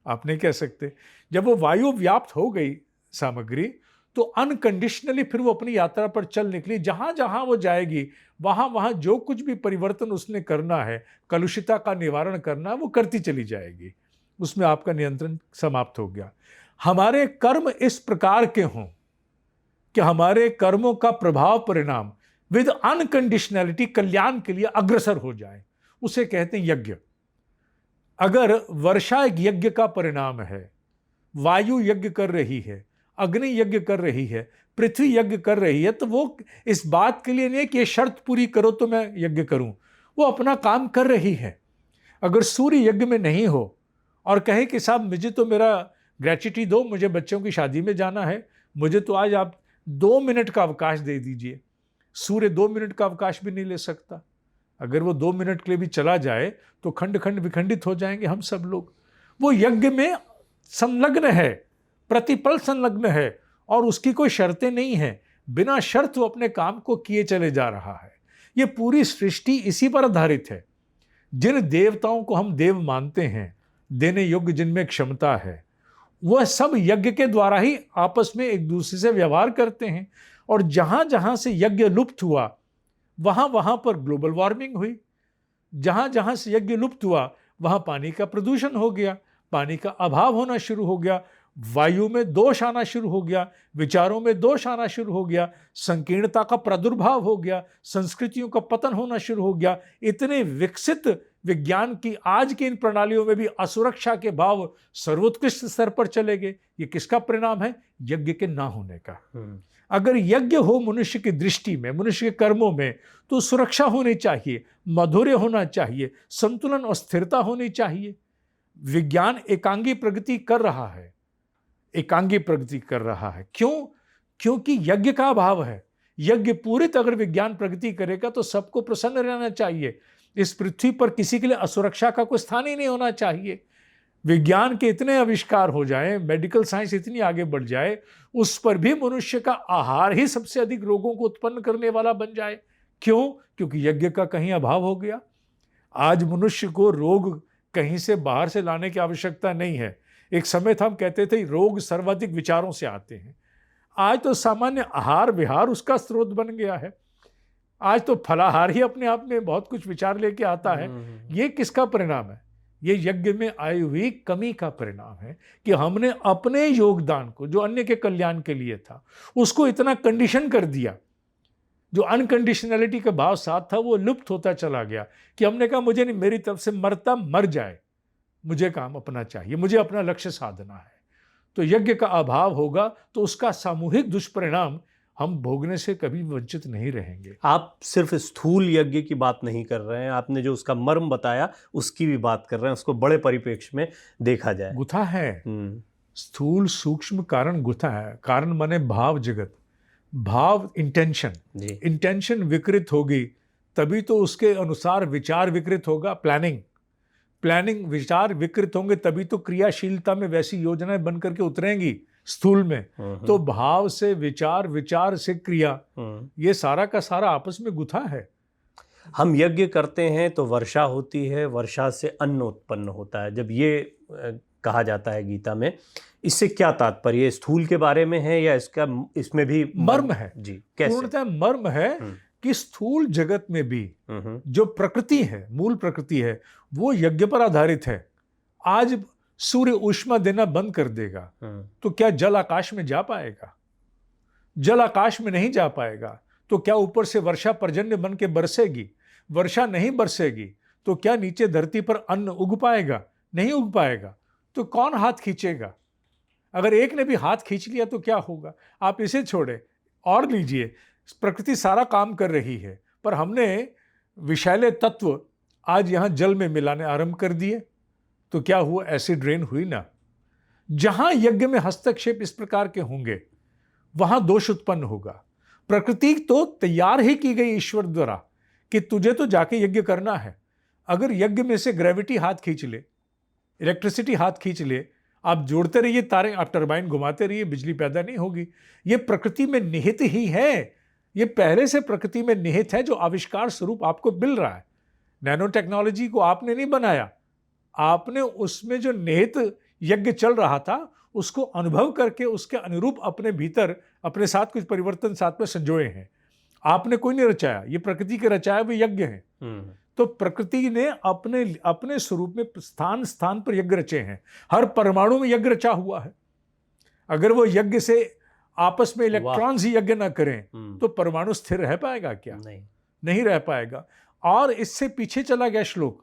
आप नहीं कह सकते। जब वो वायु व्याप्त हो गई सामग्री, तो अनकंडीशनली फिर वो अपनी यात्रा पर चल निकली। जहां जहां वो जाएगी वहां वहां जो कुछ भी परिवर्तन उसने करना है, कलुषिता का निवारण करना है, वो करती चली जाएगी। उसमें आपका नियंत्रण समाप्त हो गया। हमारे कर्म इस प्रकार के हों कि हमारे कर्मों का प्रभाव परिणाम विद अनकंडीशनैलिटी कल्याण के लिए अग्रसर हो जाए, उसे कहते हैं यज्ञ। अगर वर्षा एक यज्ञ का परिणाम है, वायु यज्ञ कर रही है, अग्नि यज्ञ कर रही है, पृथ्वी यज्ञ कर रही है, तो वो इस बात के लिए नहीं कि ये शर्त पूरी करो तो मैं यज्ञ करूं, वो अपना काम कर रही है। अगर सूर्य यज्ञ में नहीं हो और कहे कि साहब मुझे तो मेरा ग्रेच्युटी दो, मुझे बच्चों की शादी में जाना है, मुझे तो आज आप 2 मिनट का अवकाश दे दीजिए, सूर्य 2 मिनट का अवकाश भी नहीं ले सकता। अगर वो 2 मिनट के लिए भी चला जाए तो खंड खंड विखंडित हो जाएंगे हम सब लोग। वो यज्ञ में संलग्न है, प्रतिपल संलग्न है, और उसकी कोई शर्तें नहीं है। बिना शर्त वो अपने काम को किए चले जा रहा है। ये पूरी सृष्टि इसी पर आधारित है। जिन देवताओं को हम देव मानते हैं, देने योग्य जिनमें क्षमता है, वह सब यज्ञ के द्वारा ही आपस में एक दूसरे से व्यवहार करते हैं। और जहां जहां से यज्ञ लुप्त हुआ वहां वहां पर ग्लोबल वार्मिंग हुई। जहां जहां से यज्ञ लुप्त हुआ वहां पानी का प्रदूषण हो गया, पानी का अभाव होना शुरू हो गया, वायु में दोष आना शुरू हो गया, विचारों में दोष आना शुरू हो गया, संकीर्णता का प्रादुर्भाव हो गया, संस्कृतियों का पतन होना शुरू हो गया। इतने विकसित विज्ञान की आज की इन प्रणालियों में भी असुरक्षा के भाव सर्वोत्कृष्ट स्तर पर चले गए। ये किसका परिणाम है? यज्ञ के ना होने का। अगर यज्ञ हो मनुष्य की दृष्टि में, मनुष्य के कर्मों में, तो सुरक्षा होनी चाहिए, माधुर्य होना चाहिए, संतुलन और स्थिरता होनी चाहिए। विज्ञान एकांगी प्रगति कर रहा है, एकांगी प्रगति कर रहा है। क्यों? क्योंकि यज्ञ का अभाव है। यज्ञ पूरित अगर विज्ञान प्रगति करेगा तो सबको प्रसन्न रहना चाहिए। इस पृथ्वी पर किसी के लिए असुरक्षा का कोई स्थान ही नहीं होना चाहिए। विज्ञान के इतने आविष्कार हो जाएं, मेडिकल साइंस इतनी आगे बढ़ जाए, उस पर भी मनुष्य का आहार ही सबसे अधिक रोगों को उत्पन्न करने वाला बन जाए। क्यों? क्योंकि यज्ञ का कहीं अभाव हो गया। आज मनुष्य को रोग कहीं से बाहर से लाने की आवश्यकता नहीं है। एक समय था हम कहते थे रोग सर्वाधिक विचारों से आते हैं। आज तो सामान्य आहार विहार उसका स्रोत बन गया है। आज तो फलाहार ही अपने आप में बहुत कुछ विचार लेके आता है। ये किसका परिणाम है? ये यज्ञ में आई हुई कमी का परिणाम है कि हमने अपने योगदान को, जो अन्य के कल्याण के लिए था, उसको इतना कंडीशन कर दिया। जो अनकंडीशनैलिटी का भाव साथ था वो लुप्त होता चला गया कि हमने कहा मुझे नहीं, मेरी तरफ से मरता मर जाए, मुझे काम अपना चाहिए, मुझे अपना लक्ष्य साधना है। तो यज्ञ का अभाव होगा तो उसका सामूहिक दुष्परिणाम हम भोगने से कभी वंचित नहीं रहेंगे। आप सिर्फ स्थूल यज्ञ की बात नहीं कर रहे हैं, आपने जो उसका मर्म बताया उसकी भी बात कर रहे हैं, उसको बड़े परिप्रेक्ष्य में देखा जाए। गुथा है, स्थूल सूक्ष्म कारण गुथा है। कारण माने भाव जगत, भाव इंटेंशन। इंटेंशन विकृत होगी तभी तो उसके अनुसार विचार विकृत होगा। प्लानिंग विचार विकृत होंगे तभी तो क्रियाशीलता में वैसी योजनाएं बन करके उतरेंगी स्थूल में। तो भाव से विचार, विचार से क्रिया, ये सारा का सारा आपस में गुथा है। हम यज्ञ करते हैं तो वर्षा होती है, वर्षा से अन्न उत्पन्न होता है। जब ये कहा जाता है गीता में, इससे क्या तात्पर्य? स्थूल के बारे में है या इसका इसमें भी मर्म है? जी, कैसे? पूर्णतः मर्म है कि स्थूल जगत में भी जो प्रकृति है, मूल प्रकृति है, वो यज्ञ पर आधारित है। आज सूर्य ऊष्मा देना बंद कर देगा तो क्या जल आकाश में जा पाएगा? जल आकाश में नहीं जा पाएगा तो क्या ऊपर से वर्षा पर्जन्य बन के बरसेगी? वर्षा नहीं बरसेगी तो क्या नीचे धरती पर अन्न उग पाएगा? नहीं उग पाएगा। तो कौन हाथ खींचेगा? अगर एक ने भी हाथ खींच लिया तो क्या होगा? आप इसे छोड़े और लीजिए, प्रकृति सारा काम कर रही है, पर हमने विषैले तत्व आज यहां जल में मिलाने आरंभ कर दिए तो क्या हुआ? एसिड रेन हुई ना। जहां यज्ञ में हस्तक्षेप इस प्रकार के होंगे वहां दोष उत्पन्न होगा। प्रकृति तो तैयार ही की गई ईश्वर द्वारा कि तुझे तो जाके यज्ञ करना है। अगर यज्ञ में से ग्रेविटी हाथ खींच ले, इलेक्ट्रिसिटी हाथ खींच ले, आप जोड़ते रहिए तारे, आप टरबाइन घुमाते रहिए, बिजली पैदा नहीं होगी। ये प्रकृति में निहित ही है, ये पहले से प्रकृति में निहित है, जो आविष्कार स्वरूप आपको मिल रहा है। नैनो टेक्नोलॉजी को आपने नहीं बनाया, आपने उसमें जो निहित यज्ञ चल रहा था उसको अनुभव करके उसके अनुरूप अपने भीतर अपने साथ कुछ परिवर्तन साथ में संजोए हैं। आपने कोई नहीं रचाया, ये प्रकृति के रचाए हुए यज्ञ हैं। तो प्रकृति ने अपने अपने स्वरूप में स्थान स्थान पर यज्ञ रचे हैं। हर परमाणु में यज्ञ रचा हुआ है। अगर वो यज्ञ से आपस में इलेक्ट्रॉन्स ही यज्ञ ना करें तो परमाणु स्थिर रह पाएगा क्या? नहीं रह पाएगा। और इससे पीछे चला गया श्लोक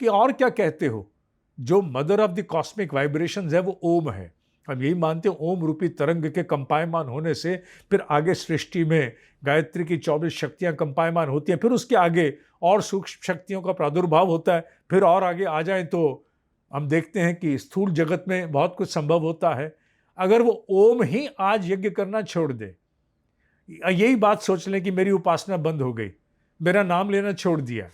कि और क्या कहते हो? जो mother of the cosmic vibrations है वो ओम है। हम यही मानते हैं ओम रूपी तरंग के कंपायमान होने से फिर आगे सृष्टि में गायत्री की 24 शक्तियां कंपायमान होती हैं, फिर उसके आगे और सूक्ष्म शक्तियों का प्रादुर्भाव होता है, फिर और आगे आ जाए तो हम देखते हैं कि स्थूल जगत में बहुत कुछ संभव होता है। अगर वो ओम ही आज यज्ञ करना छोड़ दे, यही बात सोच लें कि मेरी उपासना बंद हो गई, मेरा नाम लेना छोड़ दिया,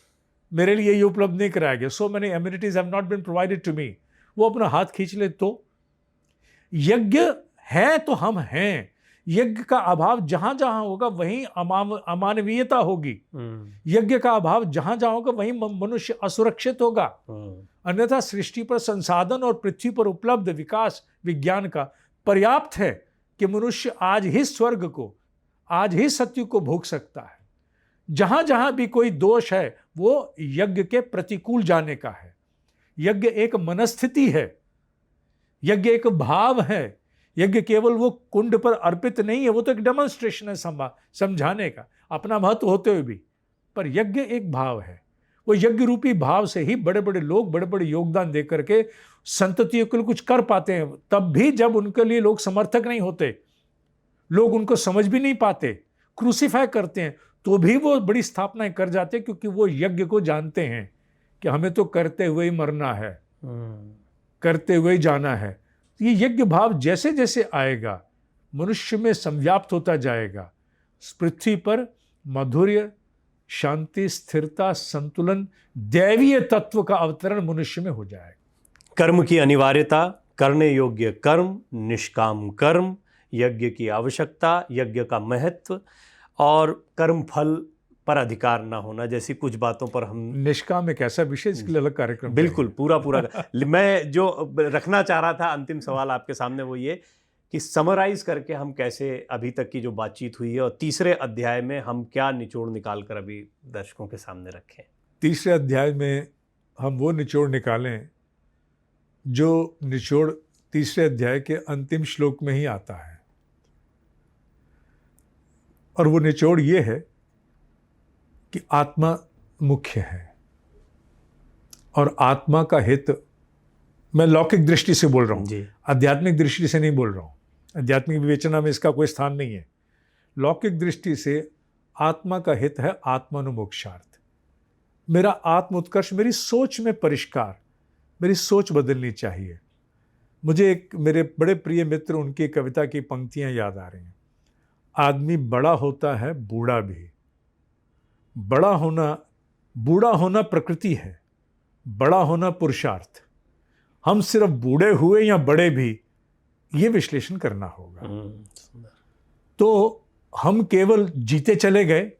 मेरे लिए ये उपलब्ध नहीं कराया गया, so many amenities have not been provided to me, वो अपना हाथ खींच ले, तो यज्ञ है तो हम हैं। यज्ञ का अभाव जहां जहां होगा वहीं अमानवीयता होगी। यज्ञ का अभाव जहां जहां होगा वहीं मनुष्य असुरक्षित होगा। अन्यथा सृष्टि पर संसाधन और पृथ्वी पर उपलब्ध विकास विज्ञान का पर्याप्त है कि मनुष्य आज ही स्वर्ग को, आज ही सत्य को भोग सकता है। जहां जहां भी कोई दोष है वो यज्ञ के प्रतिकूल जाने का है। यज्ञ एक मनस्थिति है, यज्ञ एक भाव है। यज्ञ केवल वो कुंड पर अर्पित नहीं है, वो तो एक डेमोन्स्ट्रेशन है समझाने का, अपना महत्व होते हुए भी। पर यज्ञ एक भाव है। वो यज्ञ रूपी भाव से ही बड़े बड़े लोग बड़े बड़े योगदान दे करके संततियों के लिए कुछ कर पाते हैं। तब भी जब उनके लिए लोग समर्थक नहीं होते, लोग उनको समझ भी नहीं पाते, क्रूसीफाई करते हैं, तो भी वो बड़ी स्थापनाएं कर जाते हैं, क्योंकि वो यज्ञ को जानते हैं कि हमें तो करते हुए ही मरना है, करते हुए ही जाना है। ये यज्ञ भाव जैसे जैसे आएगा मनुष्य में संव्याप्त होता जाएगा। पृथ्वी पर माधुर्य, शांति, स्थिरता, संतुलन, दैवीय तत्व का अवतरण मनुष्य में हो जाएगा। कर्म की अनिवार्यता, करने योग्य कर्म, निष्काम कर्म, यज्ञ की आवश्यकता, यज्ञ का महत्व और कर्म फल पर अधिकार ना होना, जैसी कुछ बातों पर हम निष्काम एक ऐसा विषय इसके लिए अलग कार्यक्रम बिल्कुल पूरा मैं जो रखना चाह रहा था अंतिम सवाल आपके सामने वो ये कि समराइज करके हम कैसे अभी तक की जो बातचीत हुई है और तीसरे अध्याय में हम क्या निचोड़ निकाल कर अभी दर्शकों के सामने रखें। तीसरे अध्याय में हम वो निचोड़ निकालें जो निचोड़ तीसरे अध्याय के अंतिम श्लोक में ही आता है, और वो निचोड़ ये है कि आत्मा मुख्य है और आत्मा का हित, मैं लौकिक दृष्टि से बोल रहा हूं, आध्यात्मिक दृष्टि से नहीं बोल रहा हूं। आध्यात्मिक विवेचना में इसका कोई स्थान नहीं है। लौकिक दृष्टि से आत्मा का हित है आत्मानुमोक्षार्थ। मेरा आत्म उत्कर्ष, मेरी सोच में परिष्कार, मेरी सोच बदलनी चाहिए। मुझे एक मेरे बड़े प्रिय मित्र, उनकी कविता की पंक्तियां याद आ रही हैं। आदमी बड़ा होता है बूढ़ा भी, बूढ़ा होना प्रकृति है, बड़ा होना पुरुषार्थ। हम सिर्फ बूढ़े हुए या बड़े भी, ये विश्लेषण करना होगा। तो हम केवल जीते चले गए,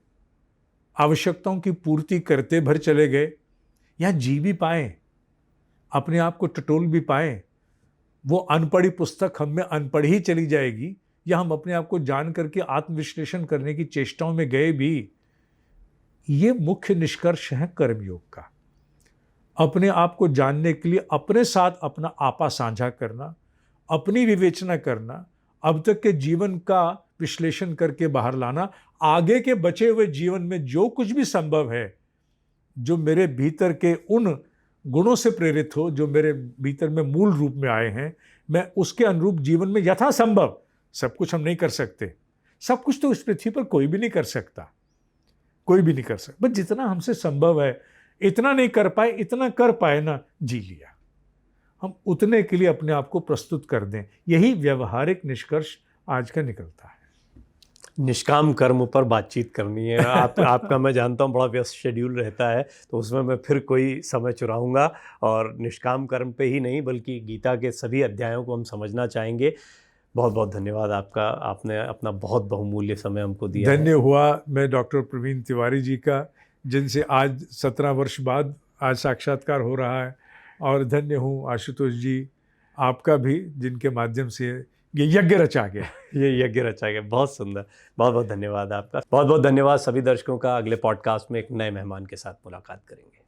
आवश्यकताओं की पूर्ति करते भर चले गए, या जी भी पाए, अपने आप को टटोल भी पाए। वो अनपढ़ी पुस्तक हम में अनपढ़ ही चली जाएगी, या हम अपने आप को जान करके आत्मविश्लेषण करने की चेष्टाओं में गए भी। ये मुख्य निष्कर्ष है कर्मयोग का। अपने आप को जानने के लिए अपने साथ अपना आपा साझा करना, अपनी विवेचना करना, अब तक के जीवन का विश्लेषण करके बाहर लाना, आगे के बचे हुए जीवन में जो कुछ भी संभव है, जो मेरे भीतर के उन गुणों से प्रेरित हो, जो मेरे भीतर में मूल रूप में आए हैं, मैं उसके अनुरूप जीवन में यथासंभव, सब कुछ हम नहीं कर सकते, सब कुछ तो इस पृथ्वी पर कोई भी नहीं कर सकता, कोई भी नहीं कर सकता, बस जितना हमसे संभव है, इतना नहीं कर पाए, इतना कर पाए ना, जी लिया। हम उतने के लिए अपने आप को प्रस्तुत कर दें, यही व्यवहारिक निष्कर्ष आज का निकलता है। निष्काम कर्म पर बातचीत करनी है। आपका मैं जानता हूँ बड़ा व्यस्त शेड्यूल रहता है, तो उसमें मैं फिर कोई समय चुराऊंगा, और निष्काम कर्म पे ही नहीं बल्कि गीता के सभी अध्यायों को हम समझना चाहेंगे। बहुत बहुत धन्यवाद आपका, आपने अपना बहुत बहुमूल्य समय हमको दिया। धन्य हुआ मैं डॉक्टर प्रवीण तिवारी जी का, जिनसे आज 17 वर्ष बाद आज साक्षात्कार हो रहा है, और धन्य हूँ आशुतोष जी आपका भी, जिनके माध्यम से ये यज्ञ रचा गया। ये यज्ञ रचा गया। बहुत सुंदर, बहुत बहुत धन्यवाद आपका। बहुत बहुत धन्यवाद सभी दर्शकों का। अगले पॉडकास्ट में एक नए मेहमान के साथ मुलाकात करेंगे।